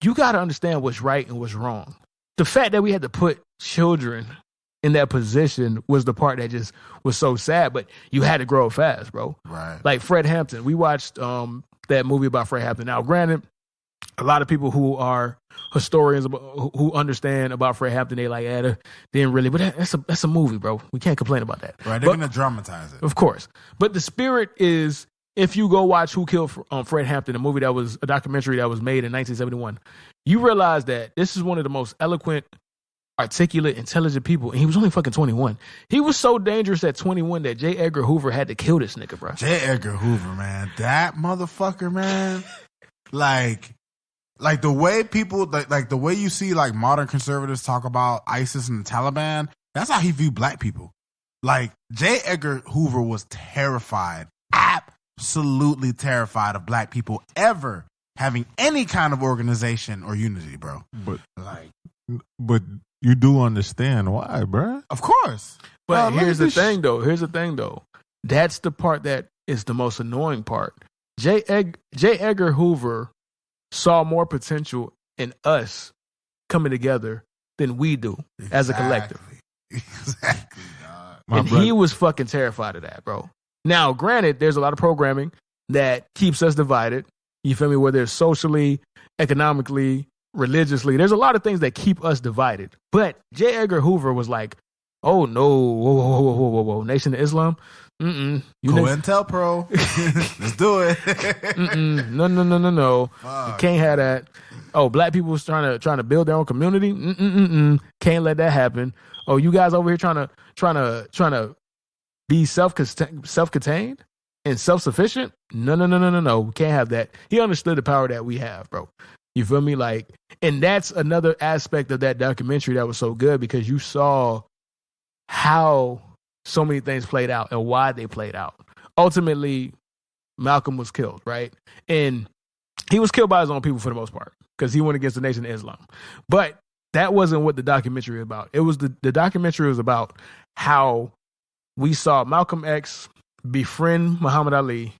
You got to understand what's right and what's wrong. The fact that we had to put children in that position was the part that just was so sad, but you had to grow fast, bro. Right. Like Fred Hampton. We watched that movie about Fred Hampton. Now, granted, a lot of people who are historians who understand about Fred Hampton, they like, yeah, they didn't really, but that's a movie, bro. We can't complain about that. Right. They're going to dramatize it. Of course. But the spirit is, if you go watch Who Killed Fred Hampton, a movie that was a documentary that was made in 1971, you realize that this is one of the most eloquent, articulate, intelligent people, and he was only fucking 21. He was so dangerous at 21 that J. Edgar Hoover had to kill this nigga, bro. J. Edgar Hoover, man. That motherfucker, man. Like the way people, like the way you see like modern conservatives talk about ISIS and the Taliban, that's how he viewed black people. Like, J. Edgar Hoover was terrified, absolutely terrified of black people ever having any kind of organization or unity, bro. But you do understand why, bro. Of course. But here's the thing, though. That's the part that is the most annoying part. J. Edgar Hoover saw more potential in us coming together than we do as a collective. Exactly, dog. He was fucking terrified of that, bro. Now, granted, there's a lot of programming that keeps us divided. You feel me? Whether it's socially, economically, religiously, there's a lot of things that keep us divided. But J. Edgar Hoover was like, oh no, whoa, Nation of Islam? COINTELPRO. Let's do it. No. You can't have that. Oh, black people was trying to build their own community? Can't let that happen. Oh, you guys over here trying to be self-contained and self-sufficient? No. We can't have that. He understood the power that we have, bro. You feel me? Like, and that's another aspect of that documentary that was so good, because you saw how so many things played out and why they played out. Ultimately, Malcolm was killed, right? And he was killed by his own people for the most part, because he went against the Nation of Islam. But that wasn't what the documentary was about. It was the documentary was about how we saw Malcolm X befriend Muhammad Ali.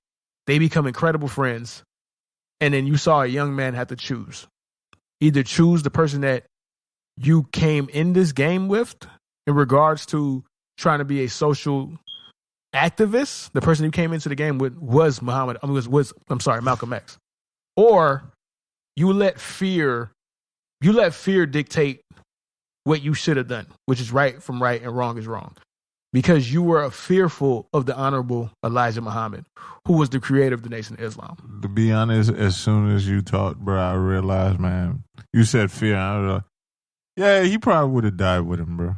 They become incredible friends. And then you saw a young man have to choose. Either choose the person that you came in this game with in regards to trying to be a social activist. The person you came into the game with was Malcolm X. Or you let fear dictate what you should have done, which is right from right and wrong is wrong. Because you were fearful of the Honorable Elijah Muhammad, who was the creator of the Nation of Islam. To be honest, as soon as you talked, bro, I realized, man, you said fear. I was like, yeah, he probably would have died with him, bro.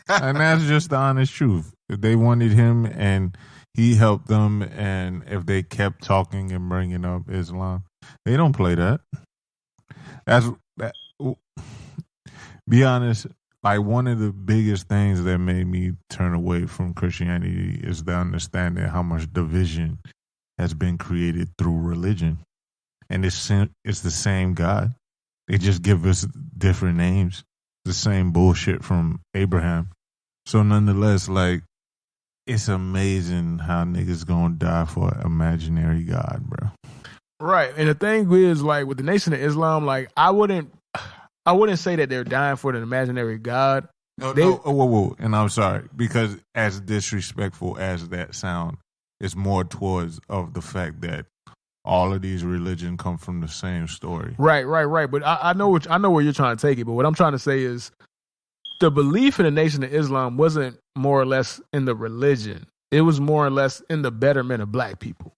And that's just the honest truth. If they wanted him and he helped them, and if they kept talking and bringing up Islam, they don't play that. Be honest, like one of the biggest things that made me turn away from Christianity is the understanding how much division has been created through religion. And it's the same God. They just give us different names. The same bullshit from Abraham. So nonetheless, like, it's amazing how niggas gonna die for an imaginary God, bro. Right. And the thing is, like, with the Nation of Islam, like, I wouldn't say that they're dying for an imaginary God. Whoa. And I'm sorry, because as disrespectful as that sound, it's more towards of the fact that all of these religions come from the same story. Right. But I know where you're trying to take it. But what I'm trying to say is the belief in the Nation of Islam wasn't more or less in the religion. It was more or less in the betterment of black people.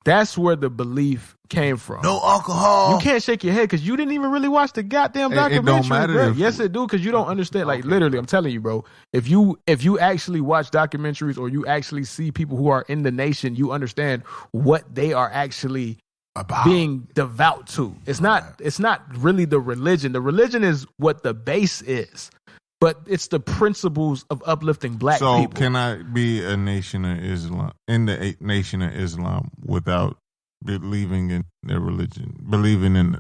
That's where the belief came from. No alcohol. You can't shake your head because you didn't even really watch the goddamn documentary. It don't matter. Yes, it do, because you don't understand. Like, literally, I'm telling you, bro. If you actually watch documentaries or you actually see people who are in the nation, you understand what they are actually about being devout to. It's not really the religion. The religion is what the base is. But it's the principles of uplifting black people. So can I be a Nation of Islam, in the Nation of Islam, without believing in their religion? Believing in,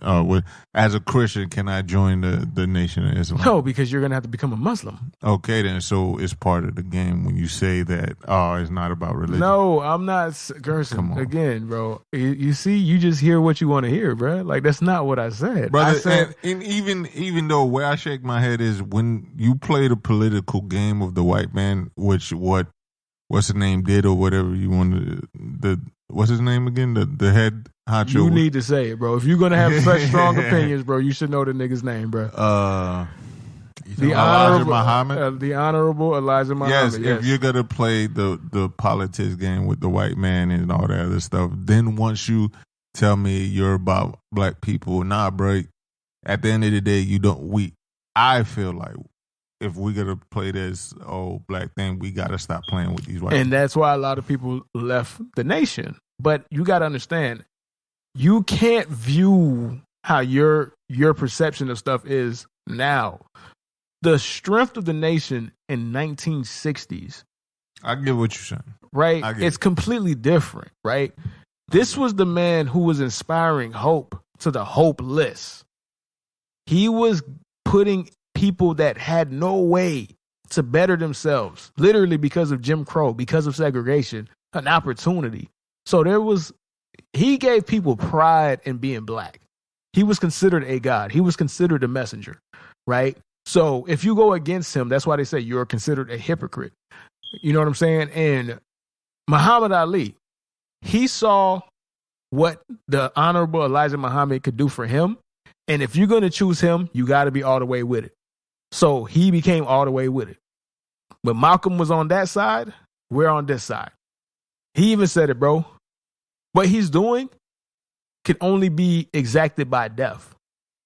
as a Christian, can I join the Nation of Islam? No, because you're going to have to become a Muslim. Okay, then. So it's part of the game when you say that, it's not about religion. No, I'm not, Gerson. Come on. Again, bro. You see, you just hear what you want to hear, bro. Like, that's not what I said. Brother, I said, and even though where I shake my head is when you play the political game of the white man, which what's the name did or whatever you want to, what's his name again? The head honcho. You need to say it, bro. If you're going to have such strong opinions, bro, you should know the nigga's name, bro. The Honorable Elijah Muhammad. Yes, if you're going to play the politics game with the white man and all that other stuff, then once you tell me you're about black people, nah, bro, at the end of the day, I feel like if we're going to play this black thing, we got to stop playing with these white people. And that's why a lot of people left the nation. But you got to understand, you can't view how your perception of stuff is now. The strength of the nation in 1960s. I get what you're saying. Right? It's completely different, right? This was the man who was inspiring hope to the hopeless. He was putting people that had no way to better themselves, literally because of Jim Crow, because of segregation, an opportunity. So he gave people pride in being black. He was considered a god. He was considered a messenger, right? So if you go against him, that's why they say you're considered a hypocrite. You know what I'm saying? And Muhammad Ali, he saw what the Honorable Elijah Muhammad could do for him. And if you're going to choose him, you got to be all the way with it. So he became all the way with it. But Malcolm was on that side. We're on this side. He even said it, bro. What he's doing can only be exacted by death.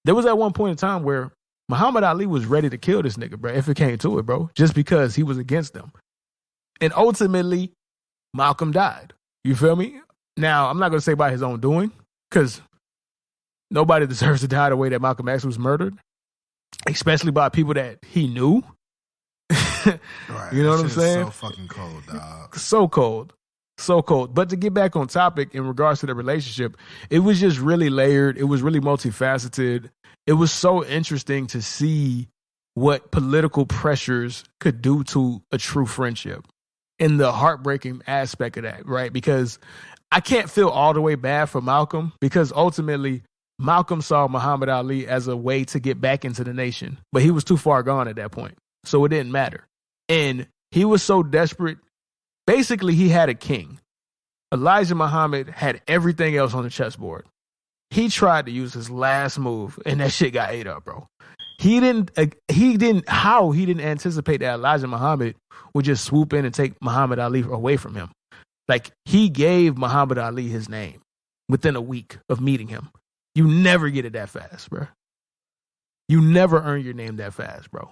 There was at one point in time where Muhammad Ali was ready to kill this nigga, bro, if it came to it, bro, just because he was against them. And ultimately, Malcolm died. You feel me? Now, I'm not going to say by his own doing, because nobody deserves to die the way that Malcolm X was murdered, especially by people that he knew. Right. You know what I'm saying? So fucking cold, dog. So cold. So cold. But to get back on topic in regards to the relationship, it was just really layered. It was really multifaceted. It was so interesting to see what political pressures could do to a true friendship and the heartbreaking aspect of that, right? Because I can't feel all the way bad for Malcolm because ultimately Malcolm saw Muhammad Ali as a way to get back into the nation, but he was too far gone at that point. So it didn't matter. And he was so desperate. Basically, he had a king. Elijah Muhammad had everything else on the chessboard. He tried to use his last move, and that shit got ate up, bro. He didn't anticipate that Elijah Muhammad would just swoop in and take Muhammad Ali away from him. Like, he gave Muhammad Ali his name within a week of meeting him. You never get it that fast, bro. You never earn your name that fast, bro.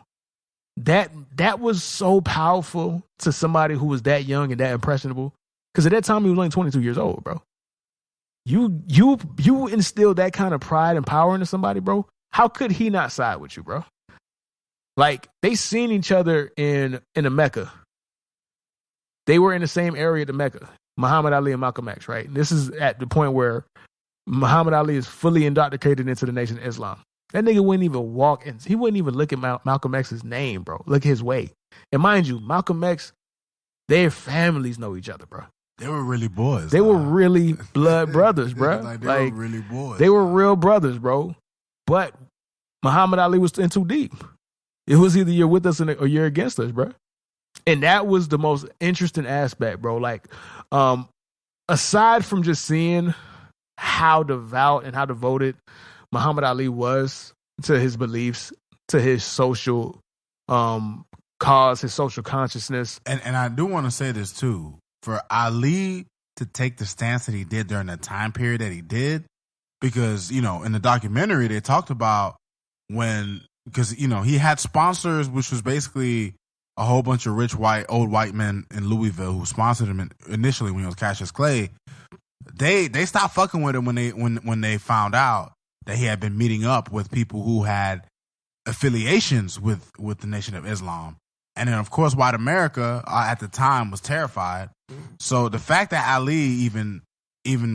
That was so powerful to somebody who was that young and that impressionable. Because at that time, he was only 22 years old, bro. You instilled that kind of pride and power into somebody, bro. How could he not side with you, bro? Like, they seen each other in a Mecca. They were in the same area at the Mecca. Muhammad Ali and Malcolm X, right? And this is at the point where Muhammad Ali is fully indoctrinated into the Nation of Islam. That nigga wouldn't even walk and he wouldn't even look at Malcolm X's name, bro. Look at his way. And mind you, Malcolm X, their families know each other, bro. They were really boys. They were really blood brothers, bro. They were really boys. They were real brothers, bro. But Muhammad Ali was in too deep. It was either you're with us or you're against us, bro. And that was the most interesting aspect, bro. Like, aside from just seeing how devout and how devoted Muhammad Ali was to his beliefs, to his social cause, his social consciousness. And I do want to say this too. For Ali to take the stance that he did during the time period that he did, because, you know, in the documentary, they talked about because, you know, he had sponsors, which was basically a whole bunch of rich old white men in Louisville who sponsored him initially when he was Cassius Clay. They stopped fucking with him when they found out that he had been meeting up with people who had affiliations with the Nation of Islam. And then, of course, white America at the time was terrified. So the fact that Ali even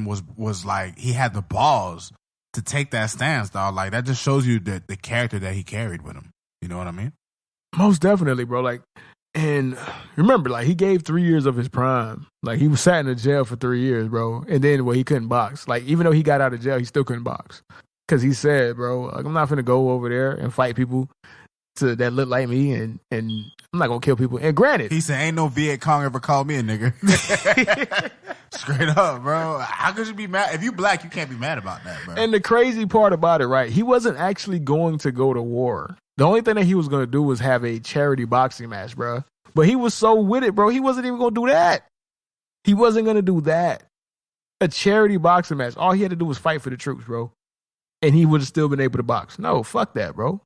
was like, he had the balls to take that stance, dog, like, that just shows you the character that he carried with him. You know what I mean? Most definitely, bro. Like, and remember, like, he gave 3 years of his prime. Like, he was sat in the jail for 3 years, bro. And then, he couldn't box. Like, even though he got out of jail, he still couldn't box. Because he said, bro, like, I'm not finna go over there and fight people that look like me, and I'm not gonna kill people. And granted, he said, ain't no Viet Cong ever called me a nigger. Straight up, bro. How could you be mad? If you black, you can't be mad about that, bro. And the crazy part about it, right, he wasn't actually going to go to war. The only thing that he was gonna do was have a charity boxing match, bro. But he was so with it, bro, he wasn't even gonna do that. He wasn't gonna do that. A charity boxing match. All he had to do was fight for the troops, bro. And he would have still been able to box. No, fuck that, bro.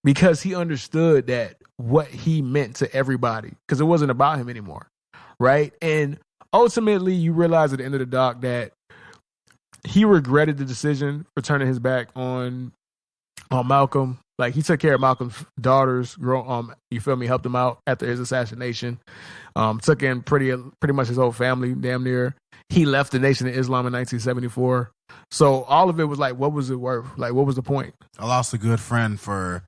Because he understood that what he meant to everybody, because it wasn't about him anymore, right? And ultimately, you realize at the end of the doc that he regretted the decision for turning his back on Malcolm. Like, he took care of Malcolm's daughters, you feel me, helped him out after his assassination. Took in pretty much his whole family, damn near. He left the Nation of Islam in 1974. So all of it was like, what was it worth? Like, what was the point? I lost a good friend for.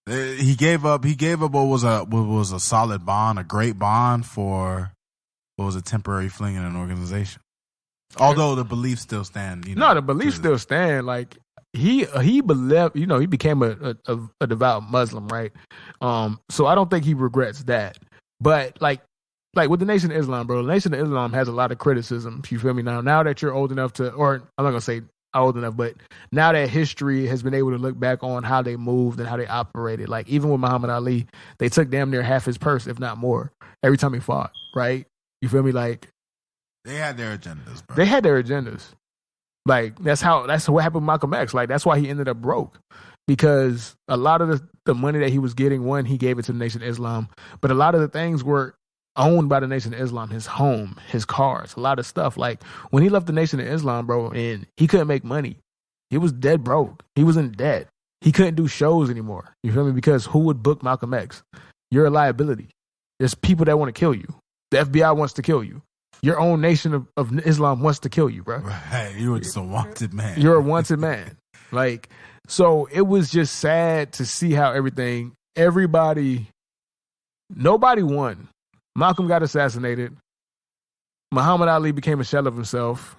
He gave up what was a solid bond, a great bond for what was a temporary fling in an organization. Although the beliefs still stand. You know, no, the beliefs still stand. Like, he believed, you know, he became a devout Muslim, right? So I don't think he regrets that. But like with the Nation of Islam, bro, the Nation of Islam has a lot of criticism. You feel me? Now that you're old enough to, or I'm not gonna say old enough, but now that history has been able to look back on how they moved and how they operated. Like, even with Muhammad Ali, they took damn near half his purse, if not more, every time he fought, right? You feel me? Like, they had their agendas, bro. They had their agendas. Like, that's what happened with Malcolm X. Like, that's why he ended up broke. Because a lot of the money that he was getting, one, he gave it to the Nation of Islam. But a lot of the things were owned by the Nation of Islam, his home, his cars, a lot of stuff. Like, when he left the Nation of Islam, bro, and he couldn't make money. He was dead broke. He was in debt. He couldn't do shows anymore. You feel me? Because who would book Malcolm X? You're a liability. There's people that want to kill you. The FBI wants to kill you. your own nation of Islam wants to kill you, bro. Right. You were just a wanted man. You're a wanted man. Like, so it was just sad to see how nobody won. Malcolm got assassinated. Muhammad Ali became a shell of himself.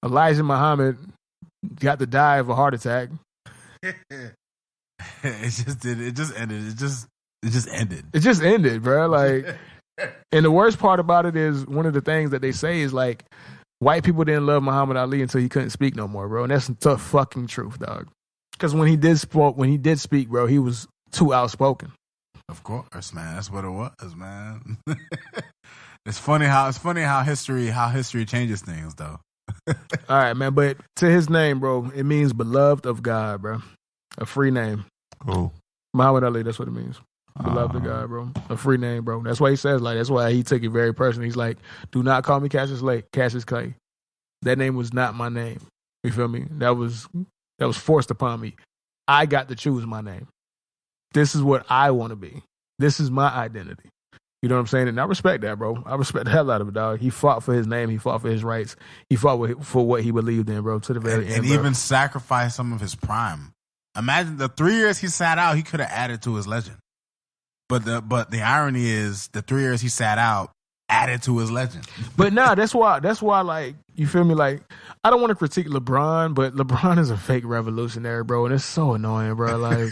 Elijah Muhammad got to die of a heart attack. It just ended. It just ended. It just ended, bro. Like, and the worst part about it is one of the things that they say is like, white people didn't love Muhammad Ali until he couldn't speak no more, bro. And that's the fucking truth, dog. Because when he did speak, bro, he was too outspoken. Of course, man. That's what it was, man. It's funny how history changes things, though. All right, man. But to his name, bro, it means beloved of God, bro. A free name. Cool. Muhammad Ali, that's what it means. Beloved of God, bro. A free name, bro. That's why he says, like, that's why he took it very personally. He's like, do not call me Cassius Clay. That name was not my name. You feel me? That was forced upon me. I got to choose my name. This is what I want to be. This is my identity. You know what I'm saying? And I respect that, bro. I respect the hell out of it, dog. He fought for his name. He fought for his rights. He fought for what he believed in, bro, to the very end. And even sacrificed some of his prime. Imagine the 3 years he sat out, he could have added to his legend. But the irony is the 3 years he sat out added to his legend. But nah, that's why, like, you feel me? Like, I don't want to critique LeBron, but LeBron is a fake revolutionary, bro, and it's so annoying, bro. Like,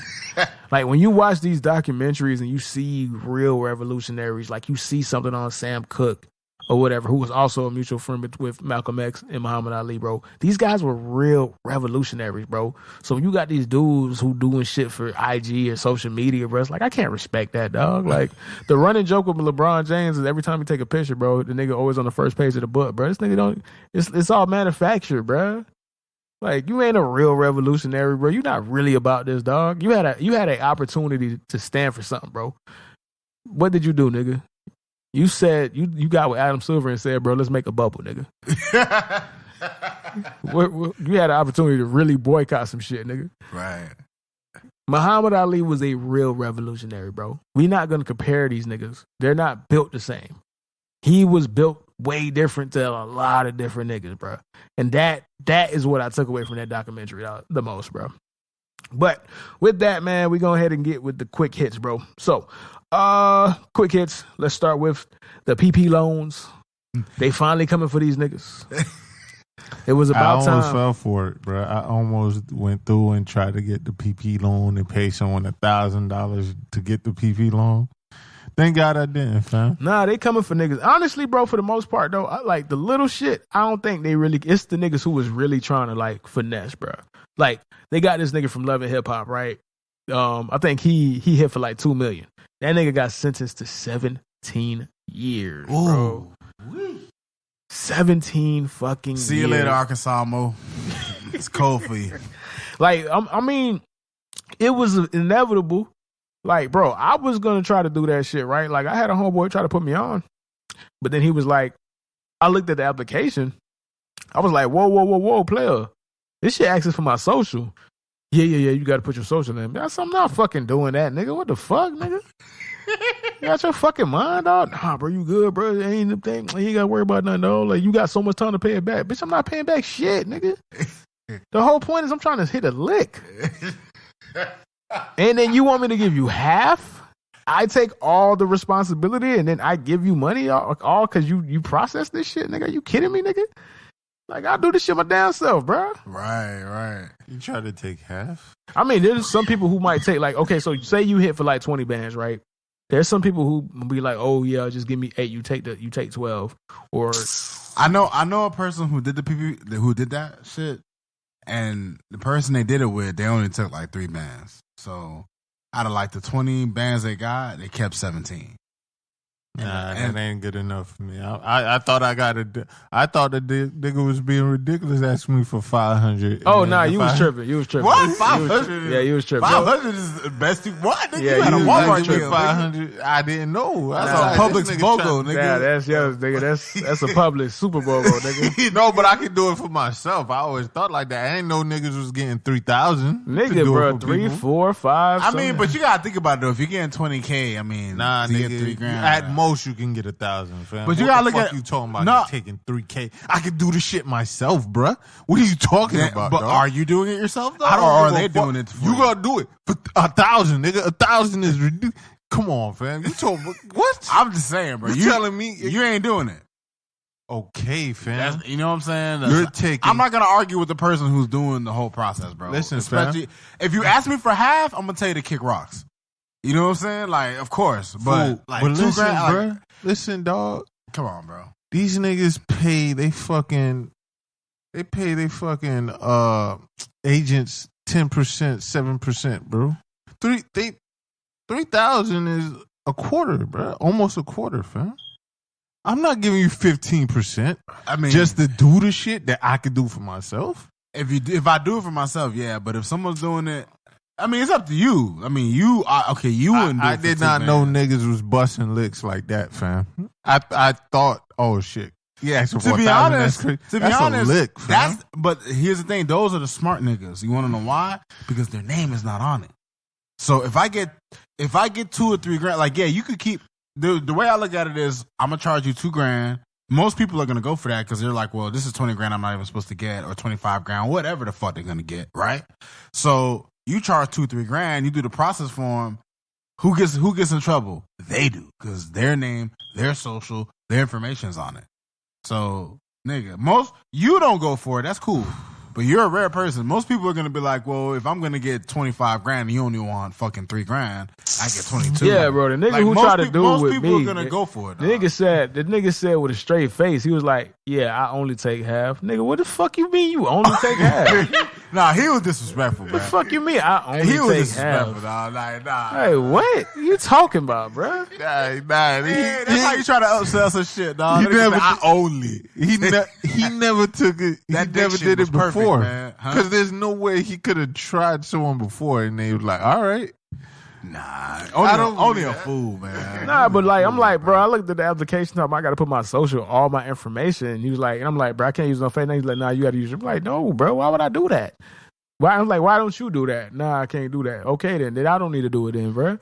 like when you watch these documentaries and you see real revolutionaries, like you see something on Sam Cooke or whatever, who was also a mutual friend with Malcolm X and Muhammad Ali, bro. These guys were real revolutionaries, bro. So when you got these dudes who doing shit for IG or social media, bro, it's like, I can't respect that, dog. Like, the running joke with LeBron James is every time you take a picture, bro, the nigga always on the first page of the book, bro. This nigga it's all manufactured, bro. Like, you ain't a real revolutionary, bro. You not really about this, dog. You had an opportunity to stand for something, bro. What did you do, nigga? You said you got with Adam Silver and said, bro, let's make a bubble, nigga. You had an opportunity to really boycott some shit, nigga. Right. Muhammad Ali was a real revolutionary, bro. We not going to compare these niggas. They're not built the same. He was built way different to a lot of different niggas, bro. And that is what I took away from that documentary the most, bro. But with that, man, we go ahead and get with the quick hits, bro. So, quick hits. Let's start with the PPP loans. They finally coming for these niggas. It was about time. I almost fell for it, bro. I almost went through and tried to get the PPP loan and pay someone $1,000 to get the PPP loan. Thank God I didn't, fam. Nah, they coming for niggas. Honestly, bro, for the most part, though, I like the little shit. I don't think they really. It's the niggas who was really trying to like finesse, bro. Like, they got this nigga from Love and Hip Hop, right? I think he hit for like $2 million. That nigga got sentenced to 17 years, bro. Ooh. 17 fucking years. See you later, Arkansas Mo. It's cold for you. Like, I mean, it was inevitable. Like, bro, I was going to try to do that shit, right? Like, I had a homeboy try to put me on. But then he was like, I looked at the application. I was like, whoa, player. This shit asks for my social. Yeah, you got to put your social in. I'm not fucking doing that, nigga. What the fuck, nigga? You got your fucking mind, dog? Nah, bro, you good, bro. Ain't the thing. You ain't got to worry about nothing, though. Like, you got so much time to pay it back. Bitch, I'm not paying back shit, nigga. The whole point is I'm trying to hit a lick. And then you want me to give you half? I take all the responsibility and then I give you money all because you process this shit, nigga. Are you kidding me, nigga? Like, I do this shit my damn self, bro. Right. You try to take half? I mean, there's some people who might take, like, okay, so say you hit for like 20 bands, right? There's some people who be like, oh yeah, just give me 8. You take 12. Or I know a person who did that shit, and the person they did it with, they only took like 3 bands. So out of like the 20 bands they got, they kept 17. Nah, that ain't good enough for me. I thought I thought the nigga was being ridiculous asking me for 500. Oh, nah, you was tripping. What? 500? Yeah, you was tripping. 500 is the best you what? Nigga, Yeah, you had a you Walmart was deal. 500. I didn't know. That's a Publix BOGO, nigga. Yeah, that's yours, nigga. That's a Publix Super Bowl, nigga. No, but I can do it for myself. I always thought like that. I ain't know niggas was getting 3,000. Nigga, bro, 3, 4, 5. I mean, but you gotta think about it though. If you're getting 20K, I mean, nah, to nigga, get $3,000 at most. most you can get 1,000, fam. But you what gotta the look fuck at you talking about no. taking 3K. I can do the shit myself, bruh. What are you talking about? But dog? are you doing it yourself though? I don't or are give a they fuck. doing it for you? Gotta do it for 1,000, nigga. 1,000 is ridiculous. Come on, fam. You told what? I'm just saying, bro. You telling me you ain't doing it? Okay, fam. You know what I'm saying? You're taking. I'm not gonna argue with the person who's doing the whole process, bro. Listen, especially if you ask me for half, I'm gonna tell you to kick rocks. You know what I'm saying? Like, of course, but like but listen, $2,000, bro. like, Listen, dog. come on, bro. These niggas pay they fucking agents 10%, 7%, bro. 3,000 is a quarter, bro. Almost a quarter, fam. I'm not giving you 15%. I mean, just to do the shit that I could do for myself. If I do it for myself, yeah. But if someone's doing it, I mean, it's up to you. I mean, you wouldn't do it. I did not know niggas was busting licks like that, fam. I thought, oh shit. Yeah, so to be honest, a lick, fam. But here's the thing: those are the smart niggas. You want to know why? Because their name is not on it. So if I get 2 or 3 grand, like, yeah, you could keep. The way I look at it is, I'm gonna charge you $2,000. Most people are gonna go for that because they're like, well, this is 20 grand I'm not even supposed to get, or 25 grand, whatever the fuck they're gonna get, right? So you charge 2-3 grand, you do the process for them. Who gets in trouble? They do, because their name, their social, their information's on it. So, nigga, you don't go for it. That's cool. But you're a rare person. Most people are going to be like, well, if I'm going to get 25 grand and you only want fucking 3 grand, I get 22. Yeah, bro. The nigga who tried to do it with me. Most people are going to go for it. The nigga said with a straight face, he was like, yeah, I only take half. Nigga, what the fuck you mean you only take half? Nah, he was disrespectful, man. The fuck you mean I only he was take disrespectful, half? dog. Like, nah. Hey, what you talking about, bro? Nah, that's how you try to upsell some shit, dog. He never, I only. He never took it. He never did it before. Because there's no way he could have tried someone before and they was like, all right. Nah, only a fool, man. Nah, but like, I'm like, bro, I looked at the application up. I got to put my social, all my information. And he was like, and I'm like, bro, I can't use no fake name. He's like, nah, you got to use it. I'm like, no, bro, why would I do that? I'm like, why don't you do that? Nah, I can't do that. Okay, then I don't need to do it then, bro.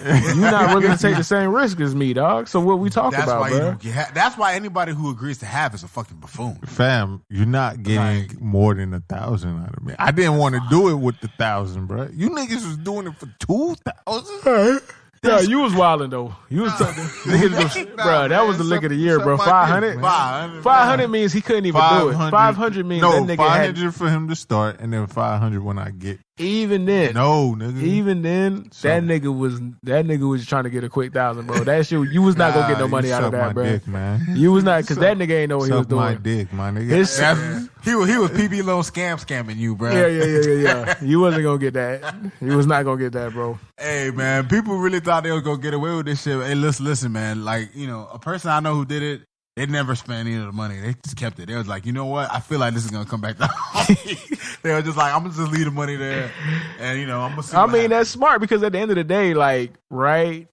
You're not willing to take the same risk as me, dog. So what we talking about, bro? That's why anybody who agrees to have is a fucking buffoon. Fam, you're not getting more than 1,000 out of me. I didn't want to do it with the 1,000, bro. You niggas was doing it for 2,000. Yeah, you was wilding though. You was bro. That was the lick of the year, bro. 500. 500 means he couldn't even do it. 500 means that nigga 500 for him to start, and then 500 when I get. Even then, no nigga. Even then, that nigga was trying to get a quick 1,000, bro. That shit, you was not gonna get no money out of that, bro. Dick, man. You was not, because that nigga ain't know what he was doing. My dick, my nigga. He was PPP Loans scamming you, bro. Yeah. You wasn't gonna get that. You was not gonna get that, bro. Hey, man, people really thought they was gonna get away with this shit. Hey, listen, man. Like, you know, a person I know who did it, they never spent any of the money. They just kept it. They was like, you know what? I feel like this is gonna come back down. They were just like, I'm gonna just leave the money there, and you know, I'm gonna see. I mean, that's smart, because at the end of the day, like, right?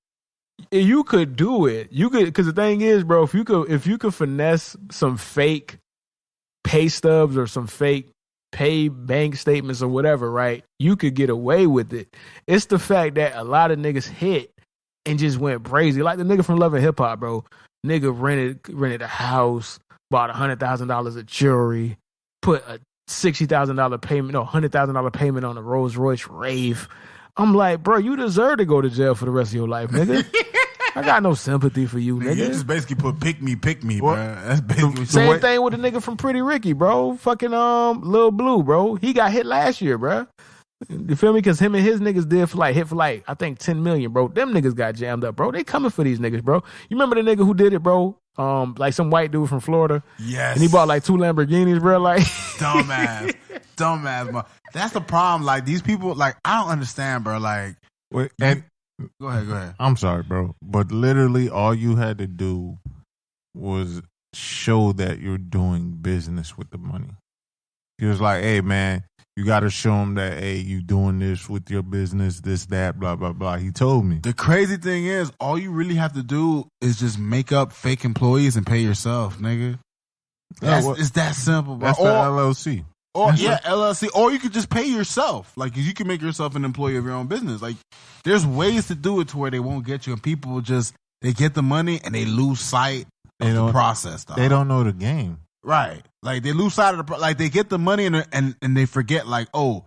You could do it. You could, because the thing is, bro, if you could finesse some fake pay stubs or some fake pay bank statements or whatever, right? You could get away with it. It's the fact that a lot of niggas hit and just went crazy, like the nigga from Love and Hip Hop, bro. Nigga rented a house, bought $100,000 of jewelry, put a $60,000 payment, no, $100,000 payment on a Rolls Royce Rave. I'm like, bro, you deserve to go to jail for the rest of your life, nigga. I got no sympathy for you, nigga. You just basically put pick me, bro. That's basically same thing with the nigga from Pretty Ricky, bro. Fucking Lil Blue, bro. He got hit last year, bro. You feel me? Because him and his niggas hit for like I think 10 million, bro. Them niggas got jammed up, bro. They coming for these niggas, bro. You remember the nigga who did it, bro? Like some white dude from Florida. Yes. And he bought like 2 Lamborghinis, bro. Like dumbass, bro. That's the problem. Like, these people, like, I don't understand, bro. Like, go ahead. I'm sorry, bro, but literally all you had to do was show that you're doing business with the money. He was like, hey, man, you got to show him that, hey, you doing this with your business, this, that, blah, blah, blah. He told me. The crazy thing is, all you really have to do is just make up fake employees and pay yourself, nigga. It's that simple, bro. That's the LLC. LLC. Or you could just pay yourself. Like, you can make yourself an employee of your own business. Like, there's ways to do it to where they won't get you, and people just they get the money and they lose sight of the process. Dog. They don't know the game, right? Like they lose sight of the like they get the money and they forget like, oh,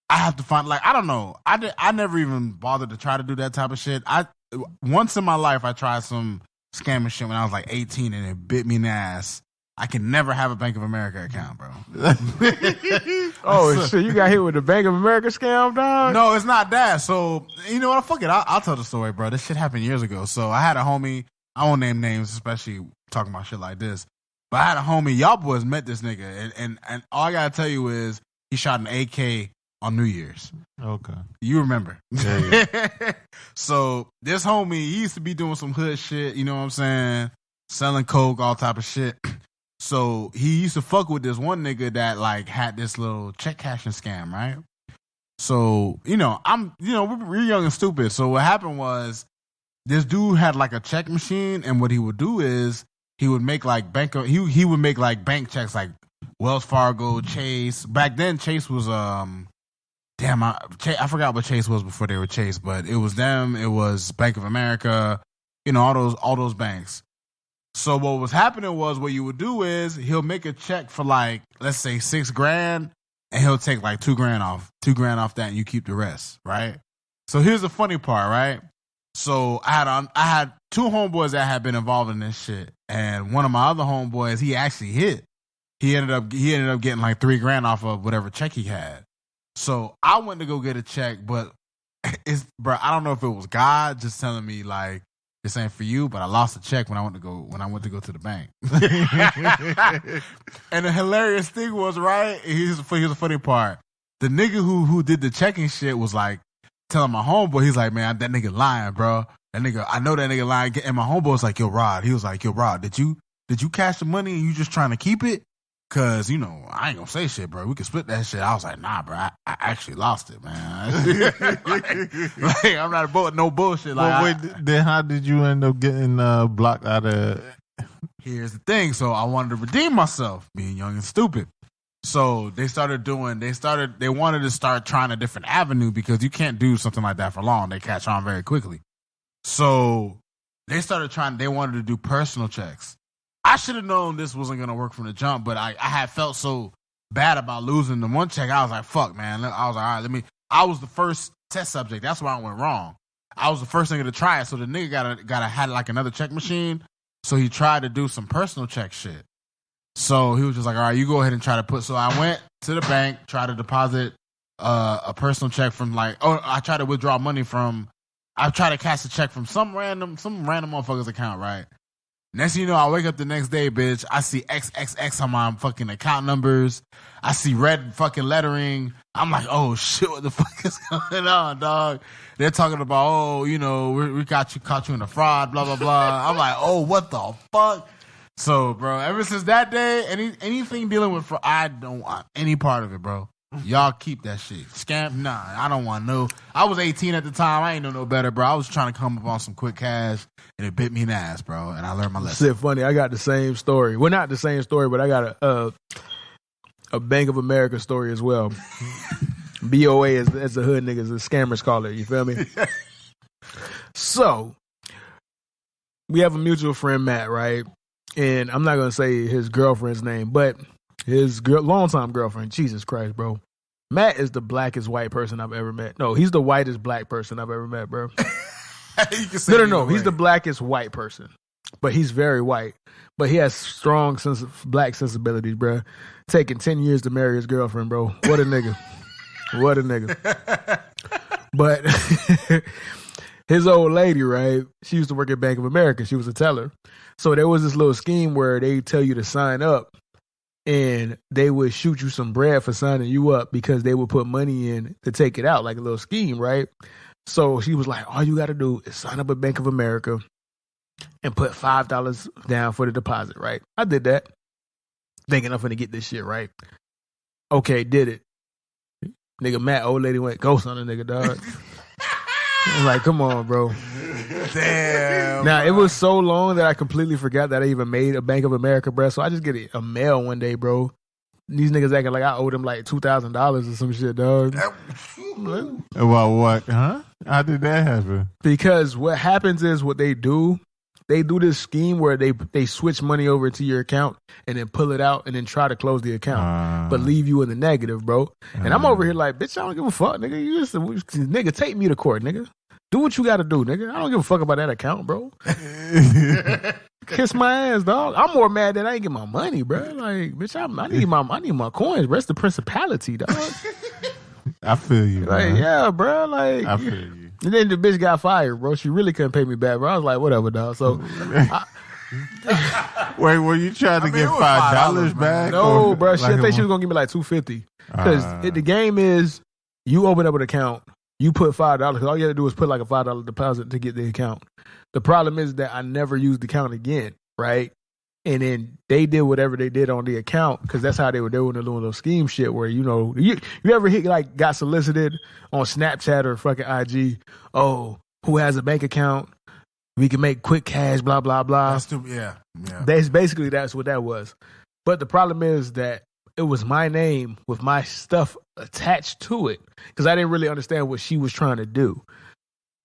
I have to find like I don't know. I never even bothered to try to do that type of shit. Once in my life I tried some scamming shit when I was like 18 and it bit me in the ass. I can never have a Bank of America account, bro. Oh, shit, you got hit with the Bank of America scam, dog? No, it's not that. So, you know what? Fuck it. I'll tell the story, bro. This shit happened years ago. So, I had a homie. I won't name names, especially talking about shit like this. But I had a homie. Y'all boys met this nigga. And all I got to tell you is he shot an AK on New Year's. Okay. You remember. Yeah. So, this homie, he used to be doing some hood shit. You know what I'm saying? Selling coke, all type of shit. So he used to fuck with this one nigga that like had this little check cashing scam, right? So, we're young and stupid. So what happened was this dude had like a check machine, and what he would do is he would make like he would make like bank checks like Wells Fargo, Chase. Back then Chase was I forgot what Chase was before they were Chase, but it was them, it was Bank of America, all those banks. So what was happening was what you would do is he'll make a check for like, let's say $6,000 and he'll take like $2,000 off that and you keep the rest, right? So here's the funny part, right? So I had two homeboys that had been involved in this shit, and one of my other homeboys, he actually hit. He ended up getting like $3,000 off of whatever check he had. So I went to go get a check, but I don't know if it was God just telling me like, this ain't for you, but I lost a check when I went to go to the bank. And the hilarious thing was, right? Here's the funny part. The nigga who did the checking shit was like telling my homeboy, he's like, man, that nigga lying, bro. I know that nigga lying. And my homeboy was like, yo, Rod. He was like, yo, Rod, did you cash the money and you just trying to keep it? Cause I ain't gonna say shit, bro. We can split that shit. I was like, nah, bro. I actually lost it, man. like I'm not about no bullshit. Like, then how did you end up getting blocked out of? Here's the thing. So I wanted to redeem myself, being young and stupid. So they wanted to start trying a different avenue because you can't do something like that for long. They catch on very quickly. So they wanted to do personal checks. I should have known this wasn't going to work from the jump, but I had felt so bad about losing the one check. I was like, fuck, man. I was like, all right, I was the first test subject. That's why I went wrong. I was the first nigga to try it. So the nigga had like another check machine. So he tried to do some personal check shit. So he was just like, all right, you go ahead and try to put. So I went to the bank, tried to deposit a personal check from I tried to withdraw money I tried to cash a check from some random motherfucker's account, right? Next thing you know, I wake up the next day, bitch. I see XXX on my fucking account numbers. I see red fucking lettering. I'm like, oh shit, what the fuck is going on, dog? They're talking about, we caught you in a fraud, blah, blah, blah. I'm like, oh, what the fuck? So, bro, ever since that day, anything dealing with fraud, I don't want any part of it, bro. Y'all keep that shit. Scam? Nah, I don't want no. I was 18 at the time. I ain't know no better, bro. I was trying to come up on some quick cash, and it bit me in the ass, bro. And I learned my lesson. Shit, funny. I got the same story. Well, not the same story, but I got a Bank of America story as well. BOA as the hood niggas, the scammers call it. You feel me? So, we have a mutual friend, Matt, right? And I'm not going to say his girlfriend's name, but his longtime girlfriend. Jesus Christ, bro. Matt is the blackest white person I've ever met. No, he's the whitest black person I've ever met, bro. No. He's the blackest white person, but he's very white. But he has strong black sensibilities, bro. Taking 10 years to marry his girlfriend, bro. What a nigga. What a nigga. But his old lady, right? She used to work at Bank of America. She was a teller. So there was this little scheme where they tell you to sign up, and they would shoot you some bread for signing you up because they would put money in to take it out, like a little scheme, right? So she was like, all you got to do is sign up at Bank of America and put $5 down for the deposit, right? I did that, thinking I'm finna get this shit, right? Okay, did it. Nigga, Matt, old lady went ghost on a nigga, dog. I'm like, come on, bro. Damn. Now, it was so long that I completely forgot that I even made a Bank of America, bro. So I just get a mail one day, bro. These niggas acting like I owed them like $2,000 or some shit, dog. About what? Huh? How did that happen? Because what happens is what they do they do this scheme where they switch money over to your account and then pull it out and then try to close the account, but leave you in the negative, bro. And I'm over here like, bitch, I don't give a fuck, nigga. You just nigga, take me to court, nigga. Do what you got to do, nigga. I don't give a fuck about that account, bro. Kiss my ass, dog. I'm more mad that I ain't get my money, bro. Like, bitch, I need my coins. Rest the principality, dog. I feel you, like, man. yeah, bro. Like, I feel you. And then the bitch got fired, bro. She really couldn't pay me back, bro. I was like, whatever, dog. So, wait, were you trying to get $5 back? No, bro. She think she was gonna give me like $250 because the game is you open up an account. You put $5 because all you had to do is put like a $5 deposit to get the account. The problem is that I never used the account again, right? And then they did whatever they did on the account because that's how they were doing those scheme shit where, you ever got solicited on Snapchat or fucking IG, oh, who has a bank account? We can make quick cash, blah, blah, blah. Yeah. That's what that was. But the problem is that it was my name with my stuff attached to it because I didn't really understand what she was trying to do.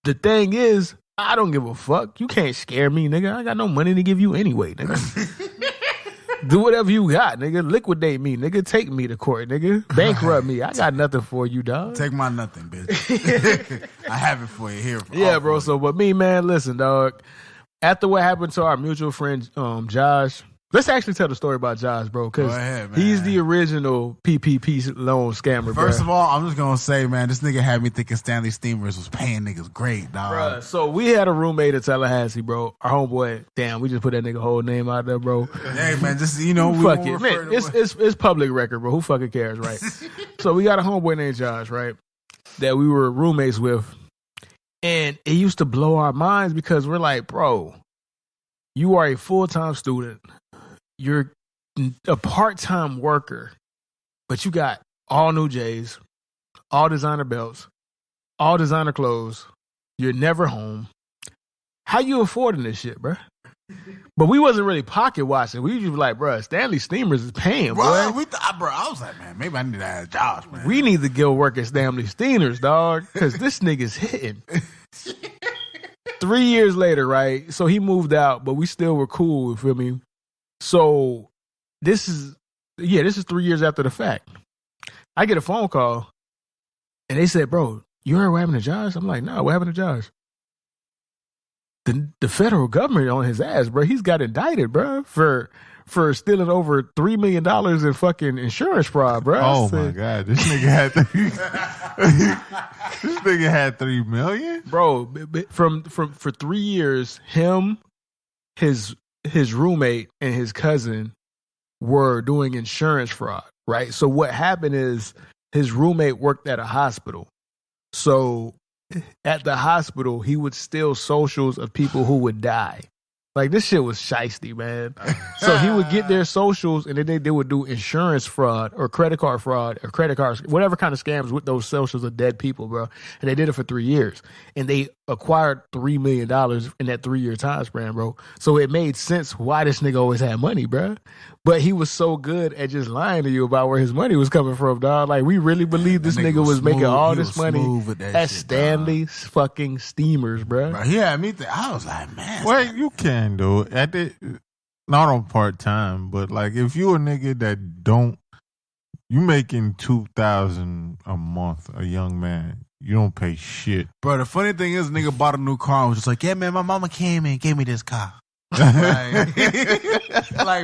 The thing is, I don't give a fuck. You can't scare me, nigga. I got no money to give you anyway, nigga. Do whatever you got, nigga. Liquidate me, nigga. Take me to court, nigga. Bankrupt me. I got nothing for you, dog. Take my nothing, bitch. I have it for you here. Yeah, bro. So, but me, man, listen, dog. After what happened to our mutual friend, Josh, let's actually tell the story about Josh, bro, because he's the original PPP loan scammer, bro. First of all, I'm just going to say, man, this nigga had me thinking Stanley Steamers was paying niggas great, dog. Bruh, so we had a roommate at Tallahassee, bro. Our homeboy, damn, we just put that nigga whole name out there, bro. Hey, man, just, we fuck it. Man, it's public record, bro. Who fucking cares, right? So we got a homeboy named Josh, right, that we were roommates with. And it used to blow our minds because we're like, bro, you are a full-time student. You're a part-time worker, but you got all new J's, all designer belts, all designer clothes. You're never home. How you affording this shit, bro? But we wasn't really pocket watching. We just like, bro, Stanley Steamers is paying, bro. I was like, man, maybe I need to ask Josh, man. We need to go work at Stanley Steamers, dog, because this nigga's hitting. 3 years later, right? So he moved out, but we still were cool, you feel me? So this is 3 years after the fact. I get a phone call and they said, bro, you heard what happened to Josh? I'm like, no, what happened to Josh? The federal government on his ass, bro. He's got indicted, bro, for stealing over $3 million in fucking insurance fraud, bro. Oh my God. This nigga had $3 million? Bro, for 3 years, him, his roommate and his cousin were doing insurance fraud, right? So what happened is his roommate worked at a hospital. So at the hospital, he would steal socials of people who would die. Like, this shit was shiesty, man. So he would get their socials and then they would do insurance fraud or credit card fraud or credit cards, whatever kind of scams with those socials of dead people, bro. And they did it for 3 years. And they acquired $3 million in that 3 year time span, bro. So it made sense why this nigga always had money, bro. But he was so good at just lying to you about where his money was coming from, dog. Like, we really believed this nigga was making all this money at Stanley's fucking Steamers, bro. Bro, yeah, I was like, man. Well, you can do it. Not on part-time, but like if you a nigga that you making $2,000 a month, a young man, you don't pay shit. Bro, the funny thing is, nigga bought a new car and was just like, yeah, man, my mama came and gave me this car. Like,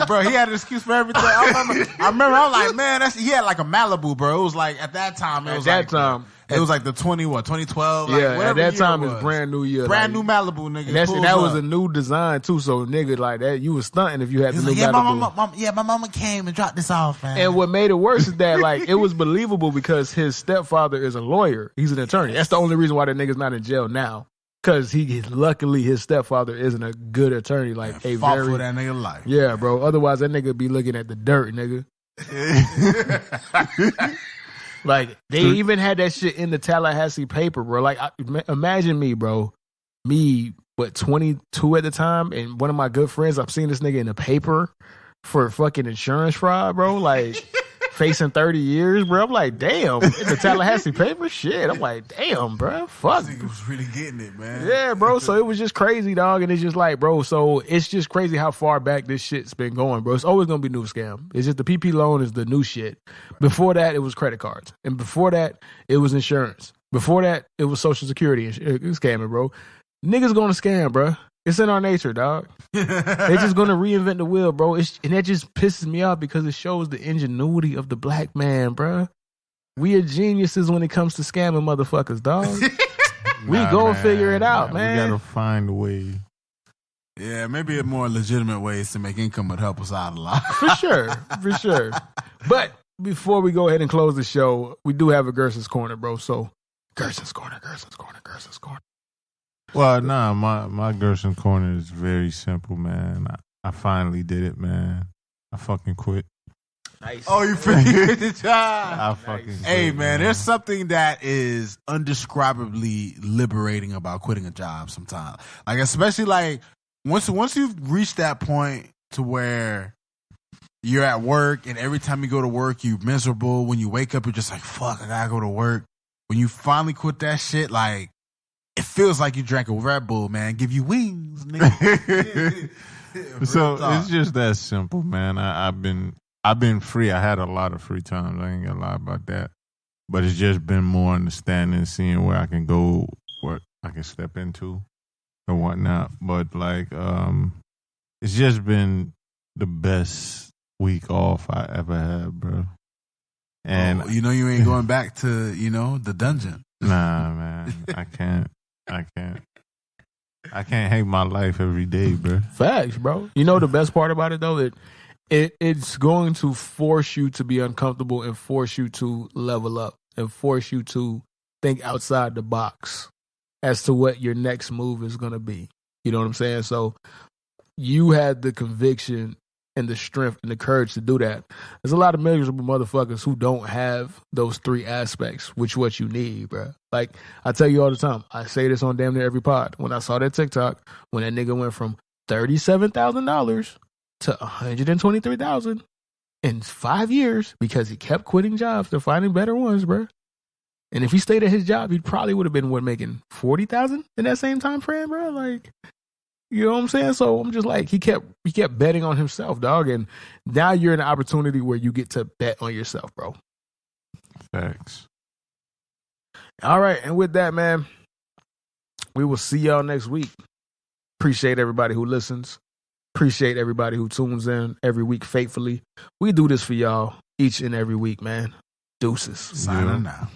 bro, he had an excuse for everything. I remember, I was like, man, he had like a Malibu, bro. It was like, at that time, it was like the 2012. Yeah, like, at that time it was brand new year. Brand new Malibu, nigga. And that was a new design too, so nigga, like that, you was stunting if you had the new Malibu. My mama came and dropped this off, man. And what made it worse is that, like, it was believable because his stepfather is a lawyer. He's an attorney. That's the only reason why that nigga's not in jail now. Because luckily his stepfather isn't a good attorney, like fought for that nigga life. Yeah, bro. Otherwise, that nigga be looking at the dirt, nigga. Like, they even had that shit in the Tallahassee paper, bro. Like, imagine me, bro. Me, 22 at the time, and one of my good friends, I've seen this nigga in the paper for fucking insurance fraud, bro. Like, facing 30 years, bro. I'm like, damn. In the Tallahassee paper, shit. I'm like, damn, bro. Fuck. This nigga was really getting it, man. Yeah, bro. So it was just crazy, dog. And it's just like, bro, so it's just crazy how far back this shit's been going, bro. It's always going to be new scam. It's just the PP loan is the new shit. Before that, it was credit cards. And before that, it was insurance. Before that, it was Social Security scamming, bro. Niggas going to scam, bro. It's in our nature, dog. They're just going to reinvent the wheel, bro. And that just pisses me off because it shows the ingenuity of the black man, bro. We are geniuses when it comes to scamming motherfuckers, dog. We go and figure it out, man. We got to find a way. Yeah, maybe a more legitimate ways to make income would help us out a lot. For sure. But before we go ahead and close the show, we do have a Gerson's Corner, bro. So, Gerson's Corner. Well, nah, my Gerson Corner is very simple, man. I finally did it, man. I fucking quit. Nice. Oh, you finished the job. I fucking quit, Hey, man, there's something that is undescribably liberating about quitting a job sometimes. Like, especially like once you've reached that point to where you're at work and every time you go to work, you're miserable. When you wake up, you're just like, fuck, I gotta go to work. When you finally quit that shit, like, it feels like you drank a Red Bull, man. Give you wings, nigga. So it's just that simple, man. I've been free. I had a lot of free time. I ain't gonna lie about that. But it's just been more understanding, seeing where I can go, what I can step into, and whatnot. But like, it's just been the best week off I ever had, bro. And you ain't going back to the dungeon. Nah, man, I can't. I can't hate my life every day, bro. Facts, bro. You know the best part about it, though? It's going to force you to be uncomfortable and force you to level up and force you to think outside the box as to what your next move is going to be. You know what I'm saying? So you had the conviction and the strength and the courage to do that. There's a lot of miserable motherfuckers who don't have those three aspects, which what you need, bro. Like, I tell you all the time, I say this on damn near every pod. When I saw that TikTok, when that nigga went from $37,000 to $123,000 in 5 years because he kept quitting jobs to finding better ones, bro. And if he stayed at his job, he probably would have been making $40,000 in that same time frame, bro. Like, you know what I'm saying? So I'm just like, he kept betting on himself, dog. And now you're in an opportunity where you get to bet on yourself, bro. Facts. All right. And with that, man, we will see y'all next week. Appreciate everybody who listens. Appreciate everybody who tunes in every week faithfully. We do this for y'all each and every week, man. Deuces. Signing out.